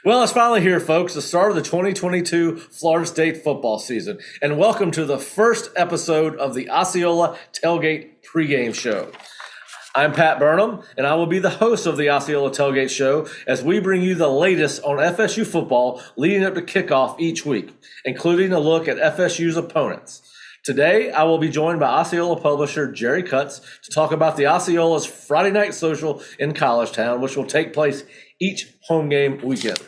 Well, it's finally here, folks, the start of the 2022 Florida State football season. And welcome to the first episode of the Osceola Tailgate pregame show. I'm Pat Burnham, and I will be the host of the Osceola Tailgate show as we bring you the latest on FSU football leading up to kickoff each week, including a look at FSU's opponents. Today, I will be joined by Osceola publisher Jerry Kutz to talk about the Osceola's Friday night social in College Town, which will take place each home game weekend.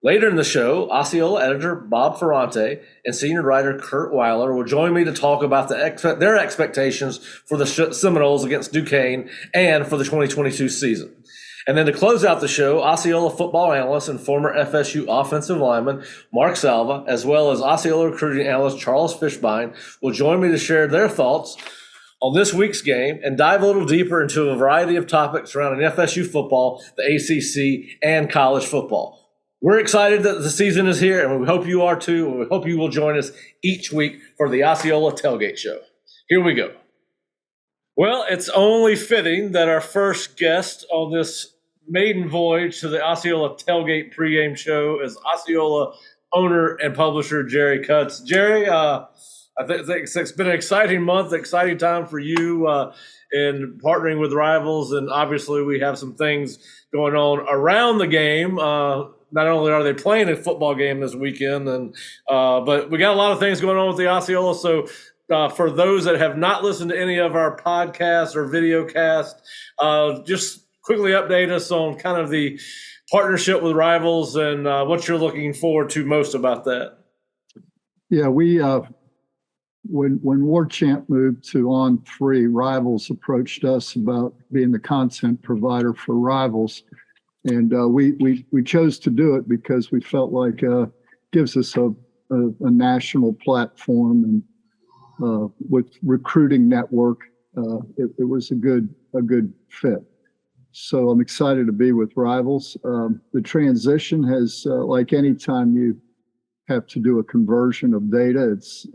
Later in the show, Osceola editor Bob Ferrante and senior writer Curt Weiler will join me to talk about their expectations for the Seminoles against Duquesne and for the 2022 season. And then to close out the show, Osceola football analyst and former FSU offensive lineman Mark Salva, as well as Osceola recruiting analyst Charles Fishbein, will join me to share their thoughts on this week's game and dive a little deeper into a variety of topics surrounding FSU football, the ACC, and college football. We're excited that the season is here, and we hope you are too, and we hope you will join us each week for the Osceola Tailgate Show. Here we go. Well, it's only fitting that our first guest on this maiden voyage to the Osceola Tailgate pregame show is Osceola owner and publisher Jerry Kutz. Jerry, I think it's been an exciting month, exciting time for you in partnering with Rivals, and obviously we have some things going on around the game. Not only are they playing a football game this weekend, but we got a lot of things going on with the Osceola. So for those that have not listened to any of our podcasts or video casts, just quickly update us on kind of the partnership with Rivals and what you're looking forward to most about that. Yeah, we when War Chant moved to On3, Rivals approached us about being the content provider for Rivals, and we chose to do it because we felt like gives us a national platform, and with recruiting network, it was a good fit. So I'm excited to be with Rivals. The transition has, like any time you have to do a conversion of data, it's,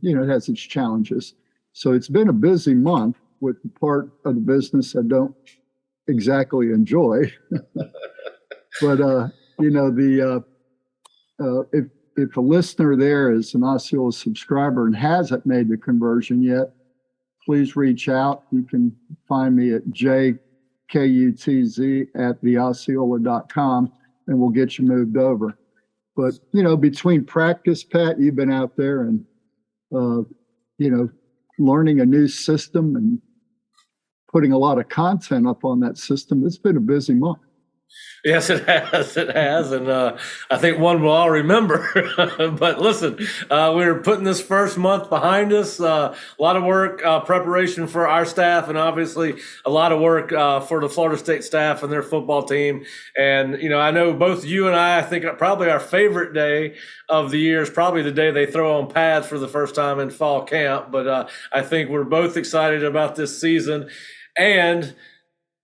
it has its challenges. So it's been a busy month with the part of the business I don't exactly enjoy. But, if a listener there is an Osceola subscriber and hasn't made the conversion yet, please reach out. You can find me at jkutz@theosceola.com, and we'll get you moved over. But, between practice, Pat, you've been out there and, learning a new system and putting a lot of content up on that system. It's been a busy month. Yes, it has. It has. And I think one we'll all remember. But listen, we're putting this first month behind us. A lot of work, preparation for our staff, and obviously a lot of work for the Florida State staff and their football team. And, I know both you and I think probably our favorite day of the year is probably the day they throw on pads for the first time in fall camp. But I think we're both excited about this season and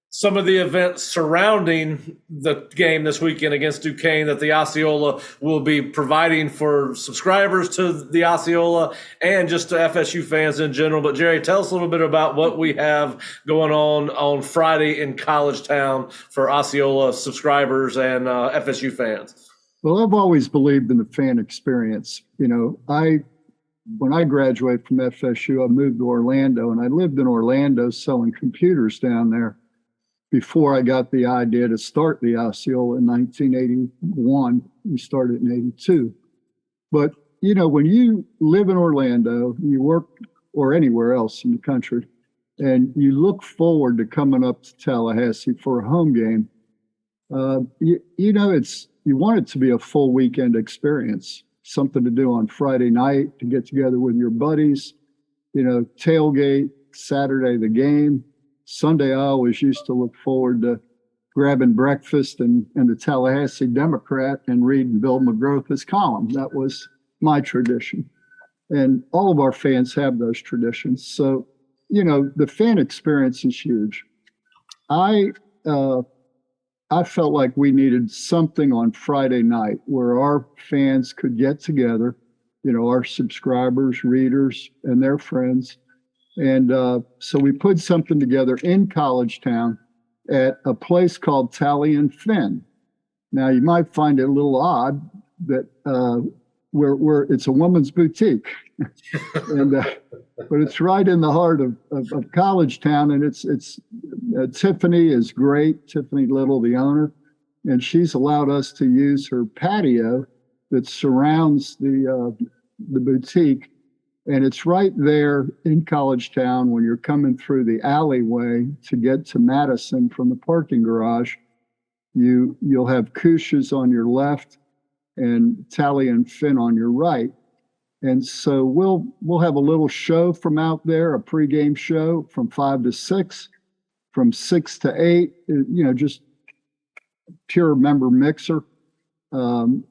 some of the events surrounding the game this weekend against Duquesne that the Osceola will be providing for subscribers to the Osceola and just to FSU fans in general. But Jerry, tell us a little bit about what we have going on Friday in College Town for Osceola subscribers and FSU fans. Well, I've always believed in the fan experience. When I graduated from FSU, I moved to Orlando, and I lived in Orlando selling computers down there before I got the idea to start the Osceola in 1981. We started in 82. But, when you live in Orlando, you work or anywhere else in the country, and you look forward to coming up to Tallahassee for a home game, you want it to be a full weekend experience, something to do on Friday night, to get together with your buddies, tailgate, Saturday the game. Sunday, I always used to look forward to grabbing breakfast and the Tallahassee Democrat and reading Bill McGroth's column. That was my tradition. And all of our fans have those traditions. So, the fan experience is huge. I felt like we needed something on Friday night where our fans could get together, our subscribers, readers, and their friends. And so we put something together in College Town at a place called Tally and Finn. Now, you might find it a little odd that it's a woman's boutique, and but it's right in the heart of College Town, and it's Tiffany is great. Tiffany Little, the owner, and she's allowed us to use her patio that surrounds the boutique, and it's right there in College Town when you're coming through the alleyway to get to Madison from the parking garage. You'll have Cush's on your left and Tally and Finn on your right. And so we'll have a little show from out there, a pregame show from 5 to 6, from 6 to 8, just pure member mixer. And,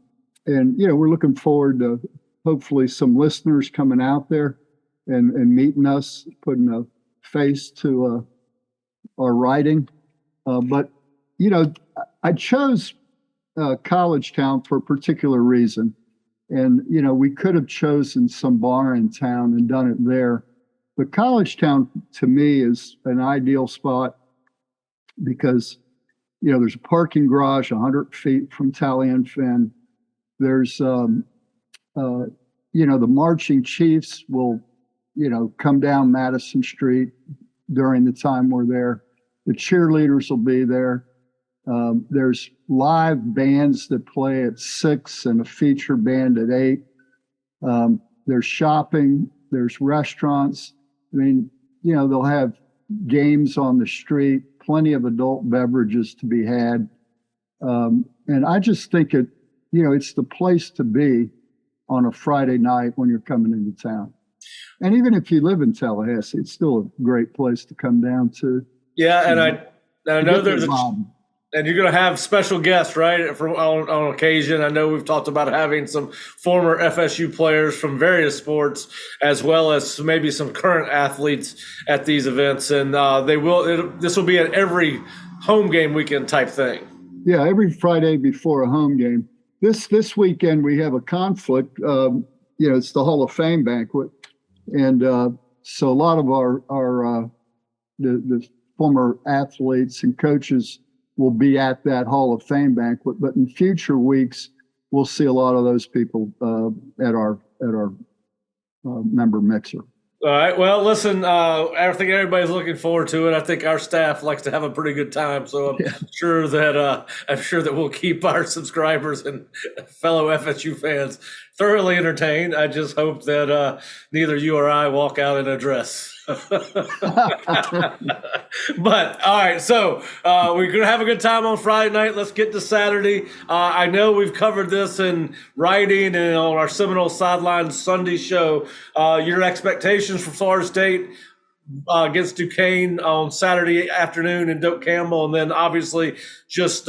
we're looking forward to hopefully some listeners coming out there and meeting us, putting a face to our writing. But I chose College Town for a particular reason. And, we could have chosen some bar in town and done it there. But College Town, to me, is an ideal spot because, there's a parking garage 100 feet from Tally and Finn. There's, the marching chiefs will, come down Madison Street during the time we're there. The cheerleaders will be there. There's live bands that play at 6 and a feature band at 8. There's shopping, there's restaurants. I mean, they'll have games on the street, plenty of adult beverages to be had. And I just think it's the place to be on a Friday night when you're coming into town. And even if you live in Tallahassee, it's still a great place to come down to. Yeah, and I know there's and you're going to have special guests, right, on occasion. I know we've talked about having some former FSU players from various sports, as well as maybe some current athletes at these events. And this will be an every home game weekend type thing. Yeah, every Friday before a home game. This weekend we have a conflict. It's the Hall of Fame banquet, and so a lot of our the former athletes and coaches will be at that Hall of Fame banquet. But in future weeks, we'll see a lot of those people at our member mixer. All right. Well, listen, I think everybody's looking forward to it. I think our staff likes to have a pretty good time, so I'm sure that we'll keep our subscribers and fellow FSU fans thoroughly entertained. I just hope that neither you or I walk out in a dress. But all right, so we're gonna have a good time on Friday night. Let's get to Saturday. I know we've covered this in writing and on our Seminole Sideline Sunday show. Your expectations for Florida State against Duquesne on Saturday afternoon in Doak Campbell, and then obviously just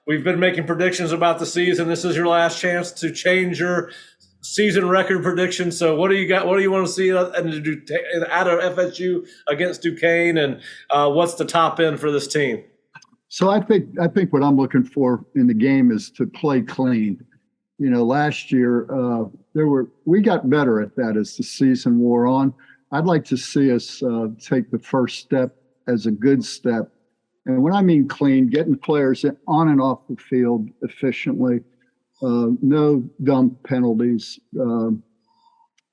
we've been making predictions about the season. This is your last chance to change your season record prediction. So what do you got? What do you want to see out of FSU against Duquesne, and what's the top end for this team? So I think what I'm looking for in the game is to play clean. Last year we got better at that as the season wore on. I'd like to see us take the first step as a good step. And when I mean clean, getting players on and off the field efficiently. No dumb penalties,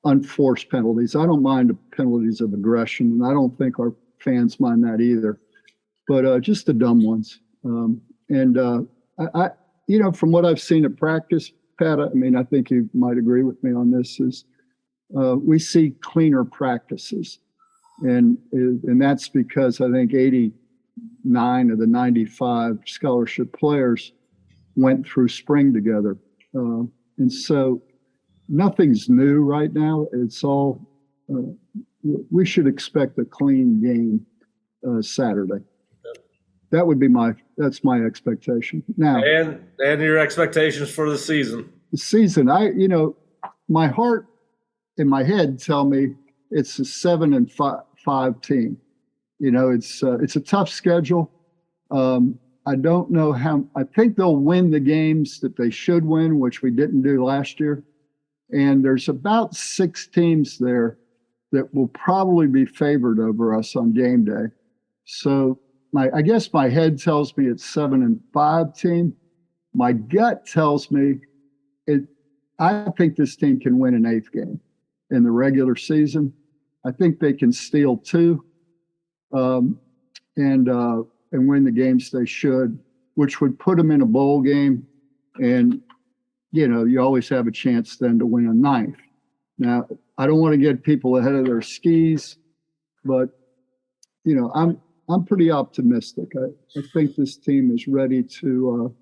unforced penalties. I don't mind the penalties of aggression, and I don't think our fans mind that either. But just the dumb ones. I from what I've seen at practice, Pat, I think you might agree with me on this, is we see cleaner practices. And that's because I think 89 of the 95 scholarship players went through spring together. And so nothing's new right now. It's all, we should expect a clean game Saturday. That would be that's my expectation. Now, and your expectations for the season. The season, my heart and my head tell me it's a 7-5 team. It's a tough schedule. I don't know I think they'll win the games that they should win, which we didn't do last year. And there's about 6 teams there that will probably be favored over us on game day. So I guess my head tells me it's 7-5 team, My gut tells me I think this team can win an 8th game in the regular season. I think they can steal 2 and win the games they should, which would put them in a bowl game. And, you always have a chance then to win a 9th. Now, I don't want to get people ahead of their skis, but, I'm pretty optimistic. I think this team is ready to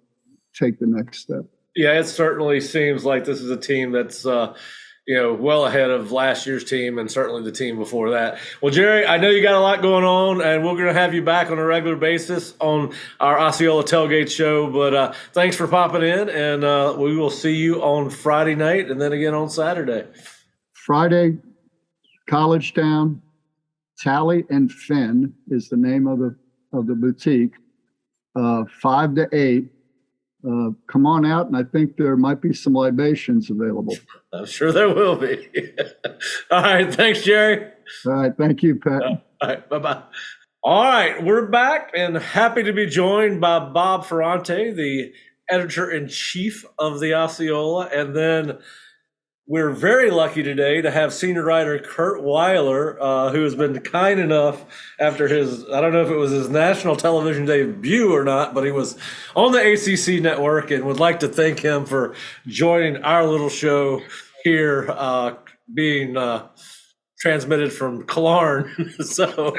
take the next step. Yeah, it certainly seems like this is a team that's, well ahead of last year's team and certainly the team before that. Well, Jerry, I know you got a lot going on, and we're going to have you back on a regular basis on our Osceola Tailgate show. But thanks for popping in, and we will see you on Friday night and then again on Saturday. Friday, College Town, Tally and Finn is the name of the boutique. 5 to 8. Come on out, and I think there might be some libations available. I'm sure there will be. All right. Thanks, Jerry. All right. Thank you, Pat. All right. Bye-bye. All right. We're back and happy to be joined by Bob Ferrante, the editor-in-chief of the Osceola. And then we're very lucky today to have senior writer Curt Weiler, who has been kind enough after I don't know if it was his national television debut or not, but he was on the ACC network, and would like to thank him for joining our little show here, being transmitted from Killarn. So,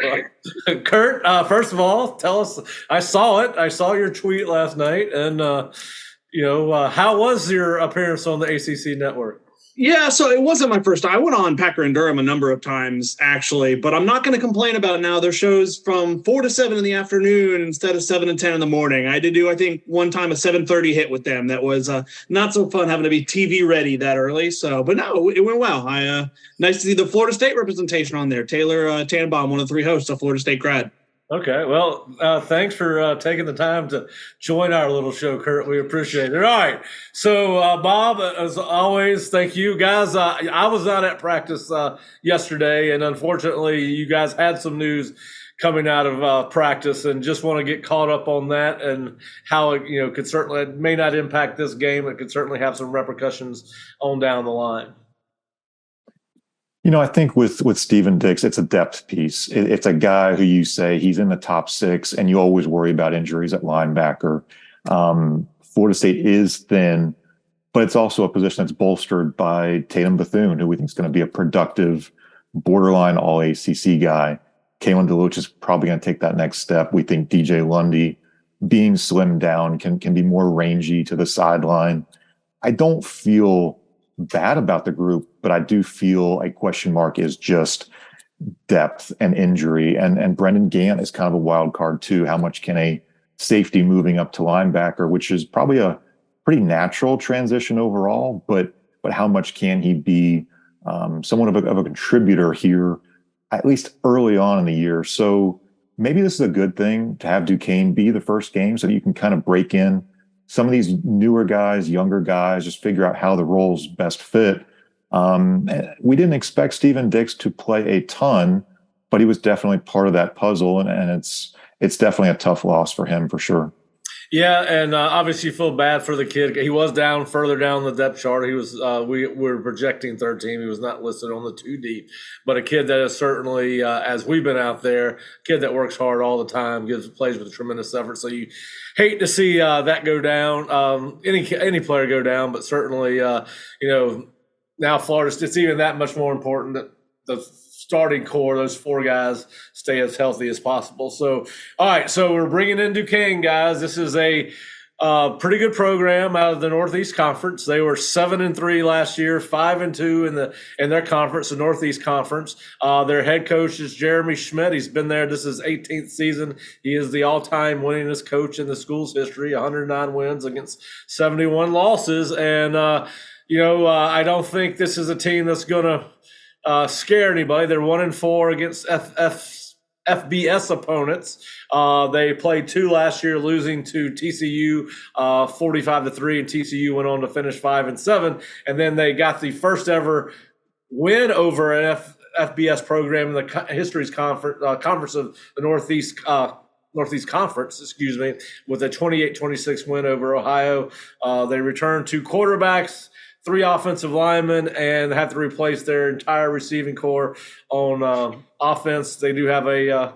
Curt, first of all, tell us, I saw your tweet last night, and, how was your appearance on the ACC network? Yeah, so it wasn't my first time. I went on Packer and Durham a number of times, actually, but I'm not going to complain about it now. Their shows from 4 to 7 in the afternoon instead of 7 to 10 in the morning. I did do, I think, one time a 7:30 hit with them. That was not so fun having to be TV ready that early. So, but no, it went well. Nice to see the Florida State representation on there. Taylor Tannenbaum, one of the 3 hosts, a Florida State grad. Okay, well, thanks for taking the time to join our little show, Curt. We appreciate it. All right, so Bob, as always, thank you, guys. I was not at practice yesterday, and unfortunately, you guys had some news coming out of practice, and just want to get caught up on that and how it, could certainly, it may not impact this game. It could certainly have some repercussions on down the line. I think with Steven Dix, it's a depth piece. It's a guy who you say he's in the top 6, and you always worry about injuries at linebacker. Florida State is thin, but it's also a position that's bolstered by Tatum Bethune, who we think is going to be a productive, borderline all-ACC guy. Kalen DeLucia is probably going to take that next step. We think DJ Lundy, being slimmed down, can be more rangy to the sideline. I don't feel bad about the group, but I do feel a question mark is just depth and injury. And Brendan Gant is kind of a wild card too. How much can a safety moving up to linebacker, which is probably a pretty natural transition overall, but how much can he be somewhat of a contributor here, at least early on in the year? So maybe this is a good thing to have Duquesne be the first game so that you can kind of break in some of these newer guys, younger guys, just figure out how the roles best fit. We didn't expect Steven Dix to play a ton, but he was definitely part of that puzzle, and it's definitely a tough loss for him for sure. Yeah, and obviously you feel bad for the kid. He was further down the depth chart. He was we were projecting 3rd team. He was not listed on the 2 deep, but a kid that is certainly, as we've been out there, a kid that works hard all the time, plays with a tremendous effort. So you hate to see that go down, any player go down, but certainly now Florida, it's even that much more important that the starting core, those 4 guys, stay as healthy as possible. So, all right, so we're bringing in Duquesne, guys. This is a pretty good program out of the Northeast Conference. They were 7-3 last year, 5-2 in their conference, the Northeast Conference. Their head coach is Jeremy Schmidt. He's been there. This is his 18th season. He is the all-time winningest coach in the school's history, 109 wins against 71 losses. And, I don't think this is a team that's going to scare anybody. They're 1-4 against FBS opponents. They played 2 last year, losing to TCU 45-3, and TCU went on to finish 5-7. And then they got the first ever win over an FBS program in the history's conference of the Northeast Northeast Conference, with a 28-26 win over Ohio. They returned 2 quarterbacks, 3 offensive linemen, and have to replace their entire receiving core on offense. They do have a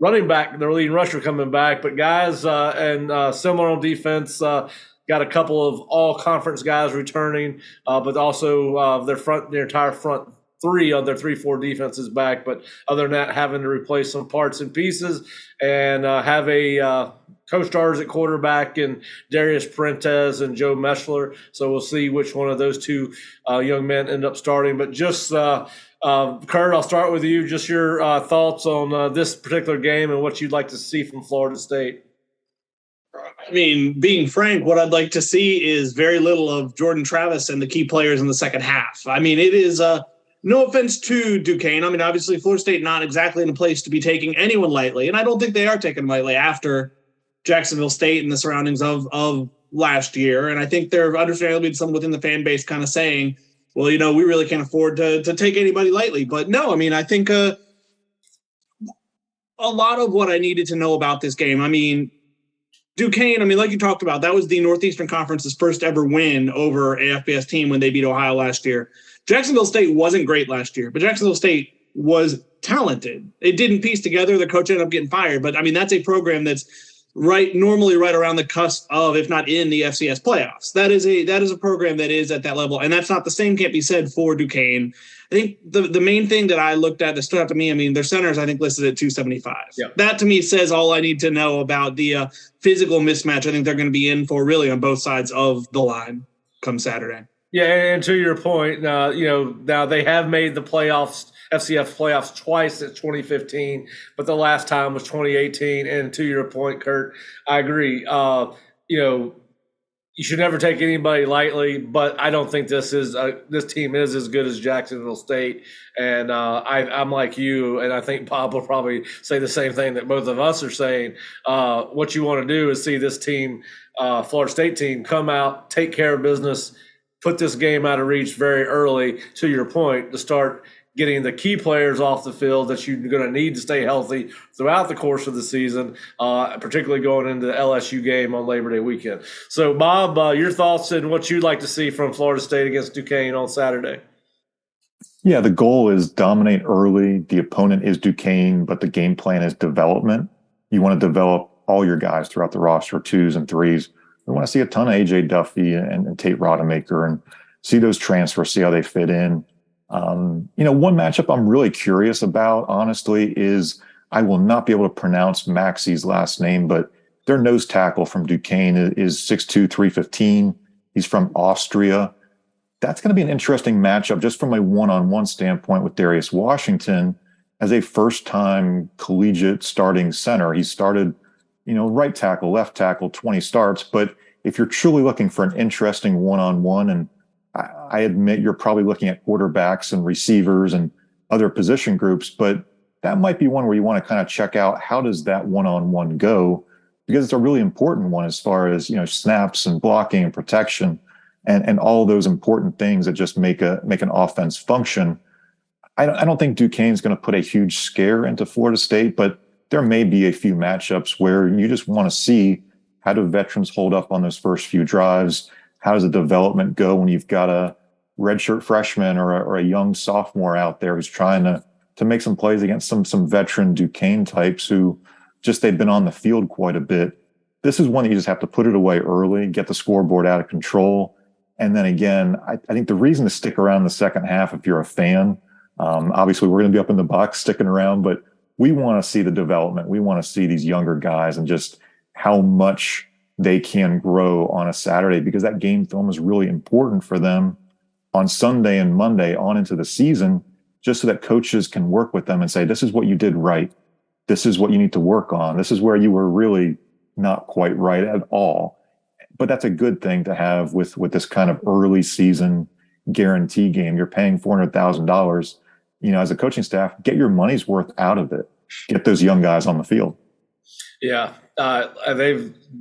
running back, their leading rusher, coming back, but guys, and similar on defense, got a couple of all-conference guys returning, but also their entire front 3 of their 3-4 defense is back. But other than that, having to replace some parts and pieces, and have a co-stars at quarterback and Darius Prentez and Joe Meschler. So we'll see which one of those 2 young men end up starting. But just Kurt, I'll start with you. Just your thoughts on this particular game and what you'd like to see from Florida State. I mean, being frank, what I'd like to see is very little of Jordan Travis and the key players in the second half. I mean, it is no offense to Duquesne. I mean, obviously, Florida State not exactly in a place to be taking anyone lightly, and I don't think they are taken lightly after Jacksonville State and the surroundings of last year. And I think there are understandably some within the fan base kind of saying, well, we really can't afford to take anybody lightly. But no, I mean, I think a lot of what I needed to know about this game, I mean, Duquesne, I mean, like you talked about, that was the Northeastern Conference's first ever win over a FBS team when they beat Ohio last year. Jacksonville State wasn't great last year, but Jacksonville State was talented. It didn't piece together. The coach ended up getting fired. But, I mean, that's a program that's normally right around the cusp of, if not in, the FCS playoffs. That is a program that is at that level. And that's not the same can't be said for Duquesne. I think the main thing that I looked at that stood out to me, I mean, their centers, I think, listed at 275. Yeah. That to me says all I need to know about the physical mismatch I think they're going to be in for really on both sides of the line come Saturday. Yeah, and to your point, now they have made the playoffs, FCS playoffs twice since 2015, but the last time was 2018. And to your point, Kurt, I agree. You should never take anybody lightly, but I don't think this team is as good as Jacksonville State. And I'm like you, and I think Bob will probably say the same thing that both of us are saying. What you want to do is see this team, Florida State team, come out, take care of business, put this game out of reach very early, to your point, to start getting the key players off the field that you're going to need to stay healthy throughout the course of the season, particularly going into the LSU game on Labor Day weekend. So, Bob, your thoughts and what you'd like to see from Florida State against Duquesne on Saturday? Yeah, the goal is dominate early. The opponent is Duquesne, but the game plan is development. You want to develop all your guys throughout the roster, 2s and 3s. We want to see a ton of A.J. Duffy and Tate Rodemaker and see those transfers, see how they fit in. One matchup I'm really curious about, honestly, is I will not be able to pronounce Maxey's last name, but their nose tackle from Duquesne is 6'2", 315. He's from Austria. That's going to be an interesting matchup just from a one-on-one standpoint with Darius Washington as a first-time collegiate starting center. He started, right tackle, left tackle, 20 starts. But if you're truly looking for an interesting one-on-one, and I admit you're probably looking at quarterbacks and receivers and other position groups, but that might be one where you want to kind of check out how does that one-on-one go, because it's a really important one as far as, snaps and blocking and protection and all those important things that just make an offense function. I don't think Duquesne's going to put a huge scare into Florida State, but there may be a few matchups where you just want to see how do veterans hold up on those first few drives. How does the development go when you've got a redshirt freshman or a young sophomore out there who's trying to make some plays against some veteran Duquesne types who just they've been on the field quite a bit. This is one that you just have to put it away early, get the scoreboard out of control. And then again, I think the reason to stick around in the second half, if you're a fan, obviously we're going to be up in the box sticking around, but we want to see the development. We want to see these younger guys and just how much they can grow on a Saturday, because that game film is really important for them on Sunday and Monday on into the season, just so that coaches can work with them and say, this is what you did right. This is what you need to work on. This is where you were really not quite right at all. But that's a good thing to have with this kind of early season guarantee game. You're paying $400,000, as a coaching staff, get your money's worth out of it. Get those young guys on the field. Yeah,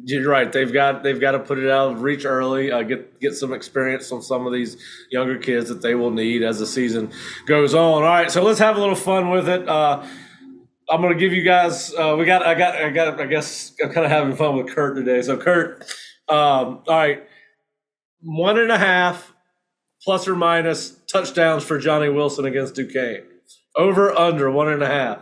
you're right. They've got to put it out of reach early. Get some experience on some of these younger kids that they will need as the season goes on. All right, so let's have a little fun with it. I'm going to give you guys. I guess I'm kind of having fun with Curt today. So Curt, all right, 1.5 plus or minus touchdowns for Johnny Wilson against Duquesne. Over under 1.5.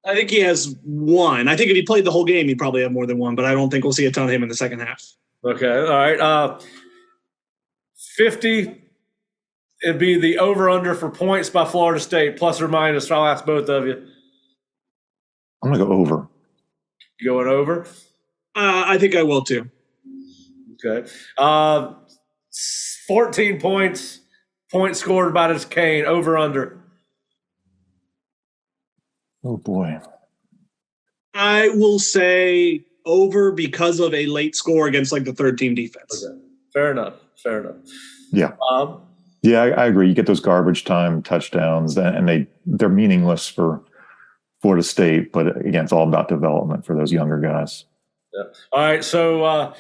I think he has one. I think if he played the whole game, he'd probably have more than one, but I don't think we'll see a ton of him in the second half. Okay, all right. 50. It'd be the over-under for points by Florida State, plus or minus. I'll ask both of you. I'm going to go over. You going over? I think I will too. Okay. 14 points scored by Duquesne, over-under. Oh, boy. I will say over because of a late score against like the third-team defense. Okay. Fair enough. Yeah. Yeah, I agree. You get those garbage time touchdowns, and they're meaningless for Florida State. But again, it's all about development for those younger guys. Yeah. All right, so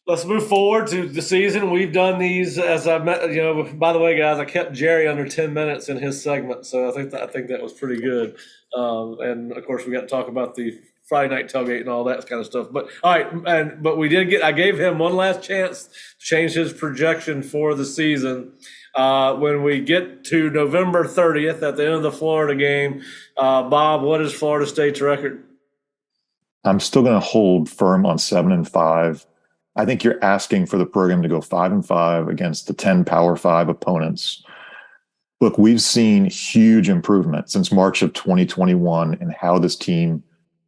let's move forward to the season. We've done these as I met. By the way, guys, I kept Jerry under 10 minutes in his segment, so I think that was pretty good. And of course, we got to talk about the Friday night tailgate and all that kind of stuff. But all right, but we did I gave him one last chance to change his projection for the season. When we get to November 30th at the end of the Florida game, Bob, what is Florida State's record? I'm still going to hold firm on 7-5. I think you're asking for the program to go 5-5 against the 10 Power 5 opponents. Look, we've seen huge improvement since March of 2021 in how this team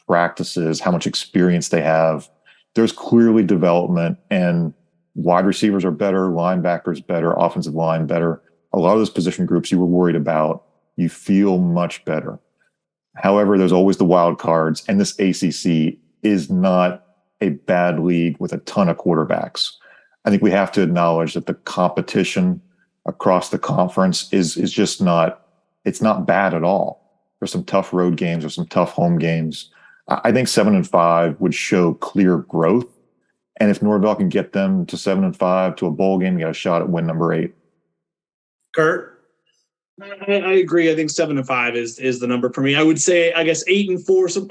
practices, how much experience they have. There's clearly development, and wide receivers are better, linebackers better, offensive line better. A lot of those position groups you were worried about, you feel much better. However, there's always the wild cards, and this ACC is not a bad league with a ton of quarterbacks. I think we have to acknowledge that the competition across the conference is just not, it's not bad at all. There's some tough road games, there's some tough home games. I think 7-5 would show clear growth. And if Norvell can get them to 7-5 to a bowl game, you got a shot at win number 8. Curt? I agree. I think 7-5 is the number for me. I would say, I guess 8-4. So,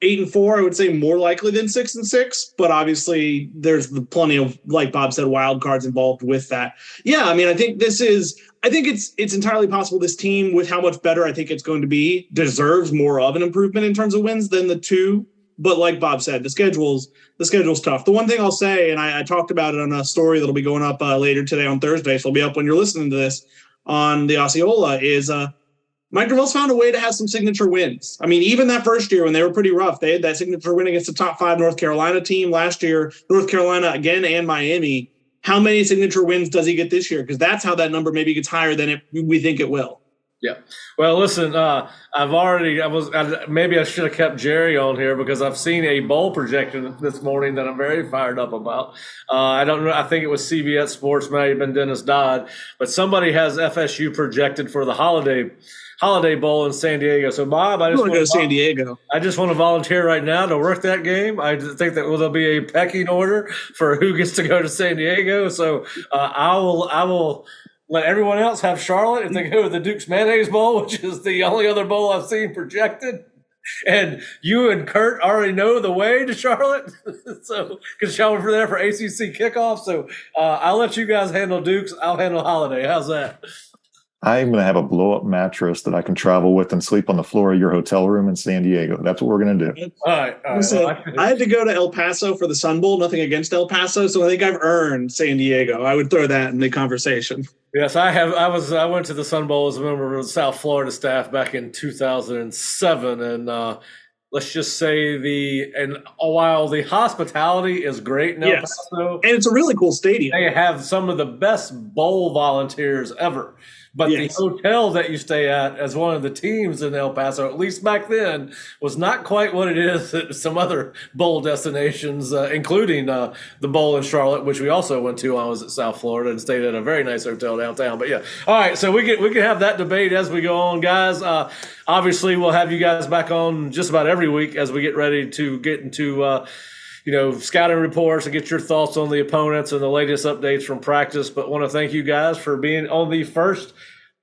8-4, I would say more likely than 6-6, but obviously there's plenty of, like Bob said, wild cards involved with that. Yeah, I think it's entirely possible this team, with how much better I think it's going to be, deserves more of an improvement in terms of wins than the 2. But like Bob said, the schedule's tough. The one thing I'll say, and I talked about it on a story that'll be going up later today on Thursday, so it'll be up when you're listening to this on the Osceola, is Mike Gravel's found a way to have some signature wins. Even that first year when they were pretty rough, they had that signature win against the top 5 North Carolina team. Last year, North Carolina again and Miami. How many signature wins does he get this year? Because that's how that number maybe gets higher than we think it will. Yeah. Well, listen, maybe I should have kept Jerry on here because I've seen a bowl projection this morning that I'm very fired up about. I don't know. I think it was CBS Sports, might have been Dennis Dodd, but somebody has FSU projected for the Holiday Bowl in San Diego. So, Bob, I just want to go to San Diego. I just want to volunteer right now to work that game. I think that there'll be a pecking order for who gets to go to San Diego. So, I will let everyone else have Charlotte if they go to the Duke's Mayonnaise Bowl, which is the only other bowl I've seen projected. And you and Curt already know the way to Charlotte, so because y'all were there for ACC kickoff. So I'll let you guys handle Duke's. I'll handle Holiday. How's that? I'm going to have a blow-up mattress that I can travel with and sleep on the floor of your hotel room in San Diego. That's what we're going to do. All right. I had to go to El Paso for the Sun Bowl. Nothing against El Paso, so I think I've earned San Diego. I would throw that in the conversation. Yes, I have. I went to the Sun Bowl as a member of the South Florida staff back in 2007, and let's just say while the hospitality is great in El Paso, and it's a really cool stadium. They have some of the best bowl volunteers ever. But the hotel that you stay at as one of the teams in El Paso, at least back then, was not quite what it is at some other bowl destinations, including the bowl in Charlotte, which we also went to when I was at South Florida and stayed at a very nice hotel downtown. But yeah, all right, so we can have that debate as we go on, guys. Obviously, we'll have you guys back on just about every week as we get ready to get into scouting reports and get your thoughts on the opponents and the latest updates from practice. But want to thank you guys for being on the first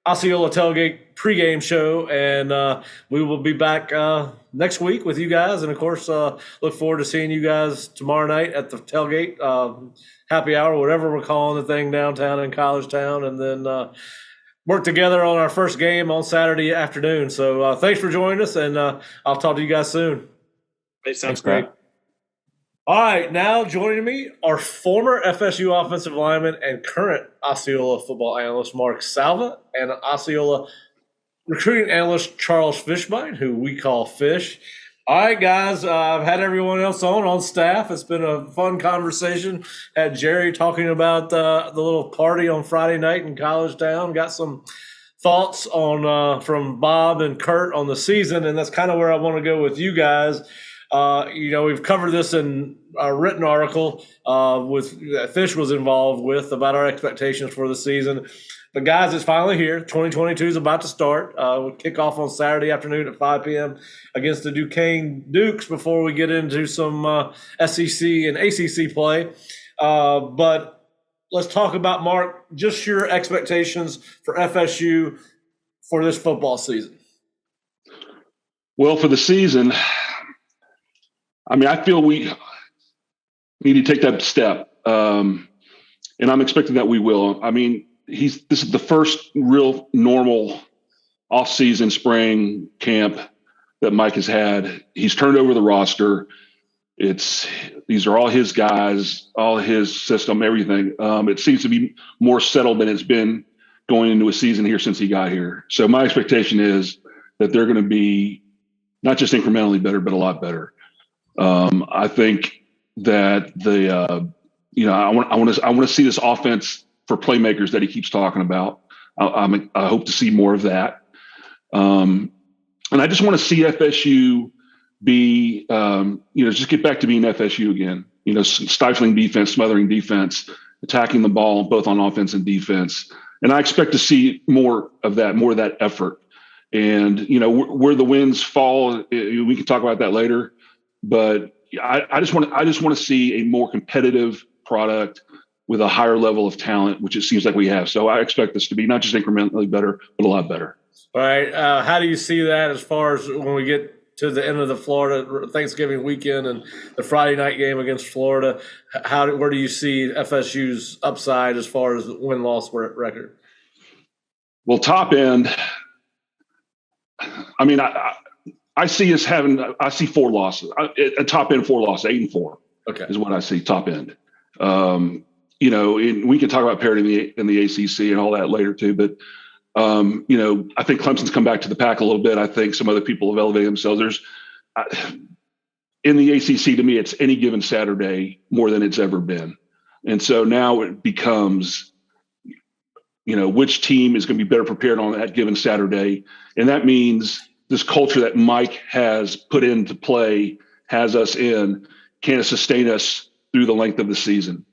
Osceola Tailgate pregame show, and we will be back next week with you guys. And of course, look forward to seeing you guys tomorrow night at the Tailgate happy hour, whatever we're calling the thing downtown in College Town, and then work together on our first game on Saturday afternoon. So thanks for joining us, and I'll talk to you guys soon. It sounds Thanks, great. Pat. All right, now joining me are former FSU offensive lineman and current Osceola football analyst Mark Salva and Osceola recruiting analyst Charles Fishbein, who we call Fish. All right, guys, I've had everyone else on staff. It's been a fun conversation. Had Jerry talking about the little party on Friday night in College Town. Got some thoughts on from Bob and Curt on the season, and that's kind of where I want to go with you guys. We've covered this in a written article with Fish was involved with about our expectations for the season. But guys, it's finally here. 2022 is about to start. We'll kick off on Saturday afternoon at 5 p.m. against the Duquesne Dukes before we get into some SEC and ACC play. But let's talk about, Mark, just your expectations for FSU for this football season. Well, for the season, I feel we need to take that step, and I'm expecting that we will. This is the first real normal off-season spring camp that Mike has had. He's turned over the roster. These are all his guys, all his system, everything. It seems to be more settled than it's been going into a season here since he got here. So my expectation is that they're going to be not just incrementally better, but a lot better. I think that I want to see this offense for playmakers that he keeps talking about. I hope to see more of that. And I just want to see FSU be, just get back to being FSU again, stifling defense, smothering defense, attacking the ball, both on offense and defense. And I expect to see more of that effort. And, where the wins fall, we can talk about that later. But I just want to see a more competitive product with a higher level of talent, which it seems like we have. So I expect this to be not just incrementally better, but a lot better. All right. How do you see that as far as when we get to the end of the Florida Thanksgiving weekend and the Friday night game against Florida? Where do you see FSU's upside as far as win-loss record? Well, top end, I see us I see 4 losses. A top end 4 losses, 8-4. Okay, is what I see top end. And we can talk about parity in the ACC and all that later too. But I think Clemson's come back to the pack a little bit. I think some other people have elevated themselves. In the ACC, to me, it's any given Saturday more than it's ever been, and so now it becomes, which team is going to be better prepared on that given Saturday, and that means this culture that Mike has put into play has us in, can it sustain us through the length of the season?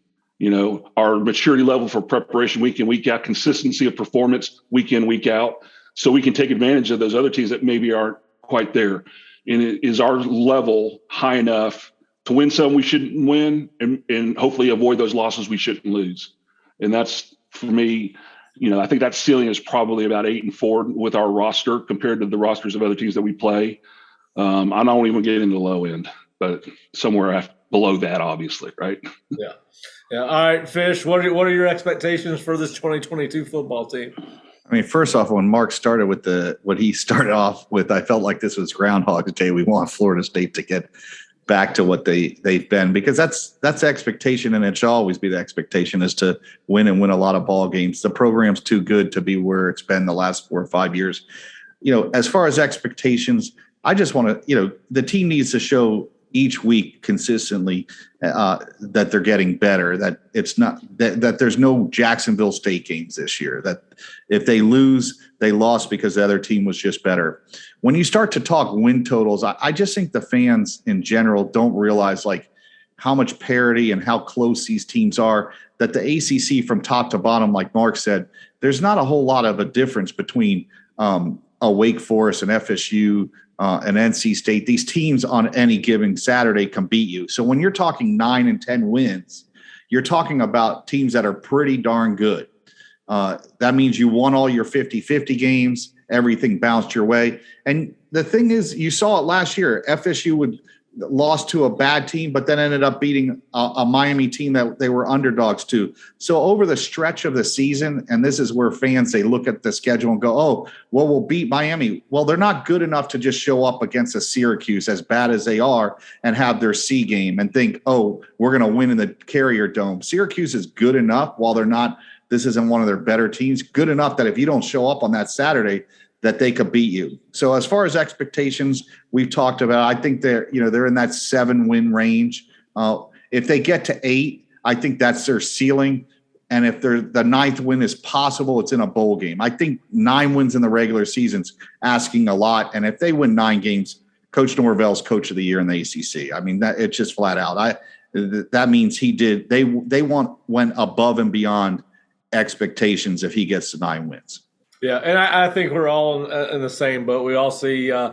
Our maturity level for preparation week in, week out, consistency of performance week in, week out, so we can take advantage of those other teams that maybe aren't quite there. And is our level high enough to win some we shouldn't win and hopefully avoid those losses we shouldn't lose? And that's, for me, I think that ceiling is probably about 8-4 with our roster compared to the rosters of other teams that we play. I don't even get into the low end, but somewhere below that, obviously, right? Yeah. All right, Fish, what are your expectations for this 2022 football team? First off, when Mark started with what he started off with, I felt like this was Groundhog's Day. We want Florida State to get back to what they've been, because that's the expectation, and it should always be the expectation, is to win and win a lot of ball games. The program's too good to be where it's been the last 4 or 5 years. As far as expectations, I just want to, the team needs to show each week consistently that they're getting better, that it's not that there's no Jacksonville State games this year, that if they lose, they lost because the other team was just better. When you start to talk win totals, I just think the fans in general don't realize how much parity and how close these teams are, that the ACC from top to bottom, like Mark said, there's not a whole lot of a difference between a Wake Forest and FSU and NC State. These teams on any given Saturday can beat you. So when you're talking 9 and 10 wins, you're talking about teams that are pretty darn good. That means you won all your 50-50 games. Everything bounced your way. And the thing is, you saw it last year. FSU lost to a bad team, but then ended up beating a Miami team that they were underdogs to. So over the stretch of the season, and this is where fans, they look at the schedule and go, oh, well, we'll beat Miami. Well, they're not good enough to just show up against a Syracuse, as bad as they are, and have their C game and think, oh, we're going to win in the Carrier Dome. Syracuse is good enough, while this isn't one of their better teams, good enough that if you don't show up on that Saturday, that they could beat you. So as far as expectations, we've talked about, I think they're in that 7-win range. If they get to 8, I think that's their ceiling. And if the 9th win is possible, it's in a bowl game. I think 9 wins in the regular season's asking a lot. And if they win 9 games, Coach Norvell's Coach of the Year in the ACC. I mean, that it's just flat out. That means they went above and beyond expectations if he gets to 9 wins. Yeah, and I think we're all in the same boat. We all see, I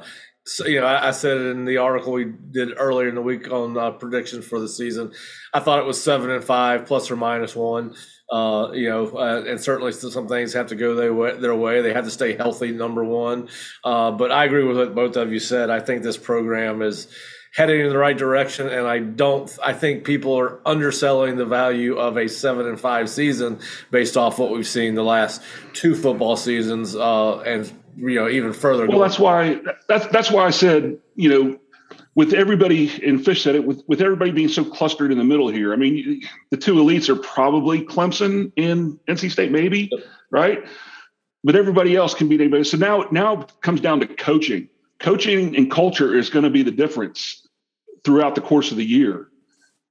said it in the article we did earlier in the week on predictions for the season. I thought it was 7-5 plus or minus 1. And certainly some things have to go their way. They have to stay healthy, number one. But I agree with what both of you said. I think this program is heading in the right direction, and I think people are underselling the value of a 7-5 season based off what we've seen the last 2 football seasons, and even further. Well, that's why I said, with everybody, and Fish said it, with everybody being so clustered in the middle here. I mean, the 2 elites are probably Clemson and NC State, maybe, right? But everybody else can beat anybody. So now it comes down to coaching. Coaching and culture is going to be the difference throughout the course of the year.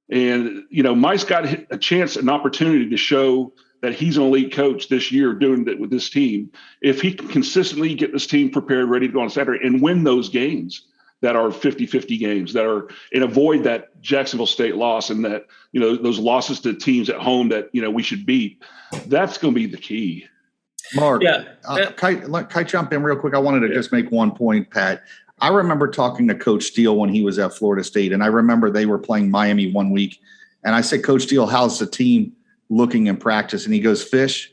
And, Mike's got a chance, an opportunity to show that he's an elite coach this year doing that with this team. If he can consistently get this team prepared, ready to go on Saturday and win those games that are 50-50 games and avoid that Jacksonville State loss and that, those losses to teams at home that, we should beat, that's going to be the key. Mark, can I jump in real quick? I wanted to just make one point, Pat. I remember talking to Coach Steele when he was at Florida State, and I remember they were playing Miami one week. And I said, Coach Steele, how's the team looking in practice? And he goes, Fish,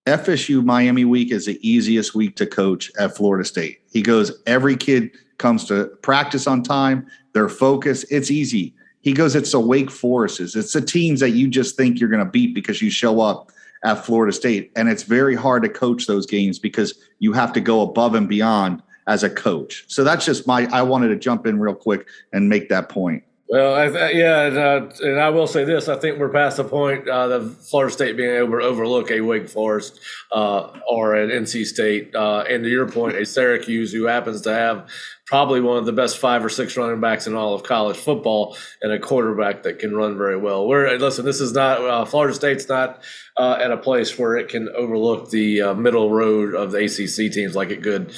FSU Miami week is the easiest week to coach at Florida State. He goes, every kid comes to practice on time. They're focused. It's easy. He goes, it's the Wake Forests. It's the teams that you just think you're going to beat because you show up at Florida State. And it's very hard to coach those games because you have to go above and beyond as a coach. So that's just I wanted to jump in real quick and make that point. Well, and I will say this. I think we're past the point of Florida State being able to overlook a Wake Forest or an NC State. And to your point, a Syracuse who happens to have probably one of the best 5 or 6 running backs in all of college football and a quarterback that can run very well. This is not Florida State's not at a place where it can overlook the middle road of the ACC teams like it could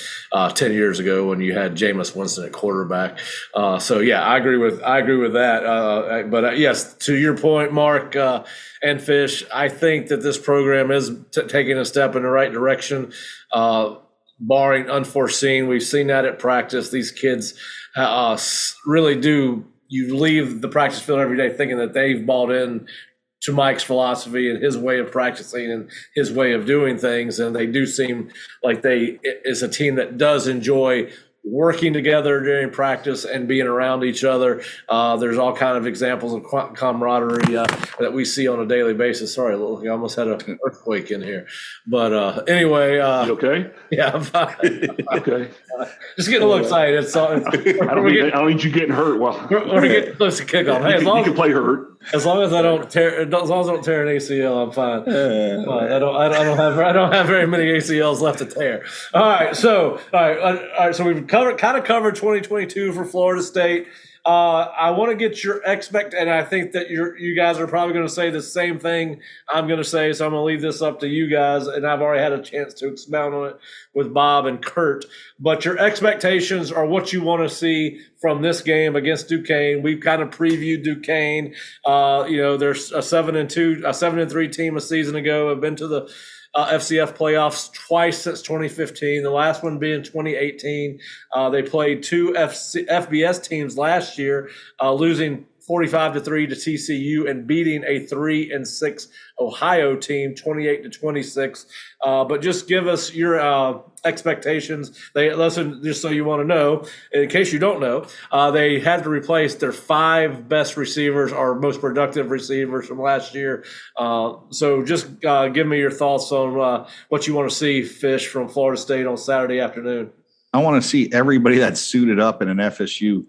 10 years ago when you had Jameis Winston at quarterback. I agree with that. But yes, to your point, Mark and Fish, I think that this program is taking a step in the right direction. Barring unforeseen, we've seen that at practice. These kids really do. You leave the practice field every day thinking that they've bought in to Mike's philosophy and his way of practicing and his way of doing things. And they do seem like is a team that does enjoy working together during practice and being around each other. There's all kind of examples of camaraderie that we see on a daily basis. Sorry, I almost had an earthquake in here. But anyway. You okay? Yeah, I'm fine. Okay. Just getting a little excited. I don't need you getting hurt. We're getting close to kickoff. Hey, you can play hurt. As long as I don't tear an ACL, I'm fine. I don't have very many ACLs left to tear. All right. So we've kind of covered 2022 for Florida State. I want to get your and I think that you guys are probably going to say the same thing I'm going to say, so I'm going to leave this up to you guys, and I've already had a chance to expound on it with Bob and Curt. But your expectations are what you want to see from this game against Duquesne. We've kind of previewed Duquesne. There's a 7-3 team a season ago. Have been to the FCF playoffs twice since 2015, the last one being 2018. They played 2 FBS teams last year, losing 45-3 to TCU and beating a 3-6 Ohio team 28-26. But just give us your expectations. Listen, just so you want to know, in case you don't know, they had to replace their 5 best receivers, or most productive receivers from last year. So just give me your thoughts on what you want to see, Fish, from Florida State on Saturday afternoon. I want to see everybody that's suited up in an FSU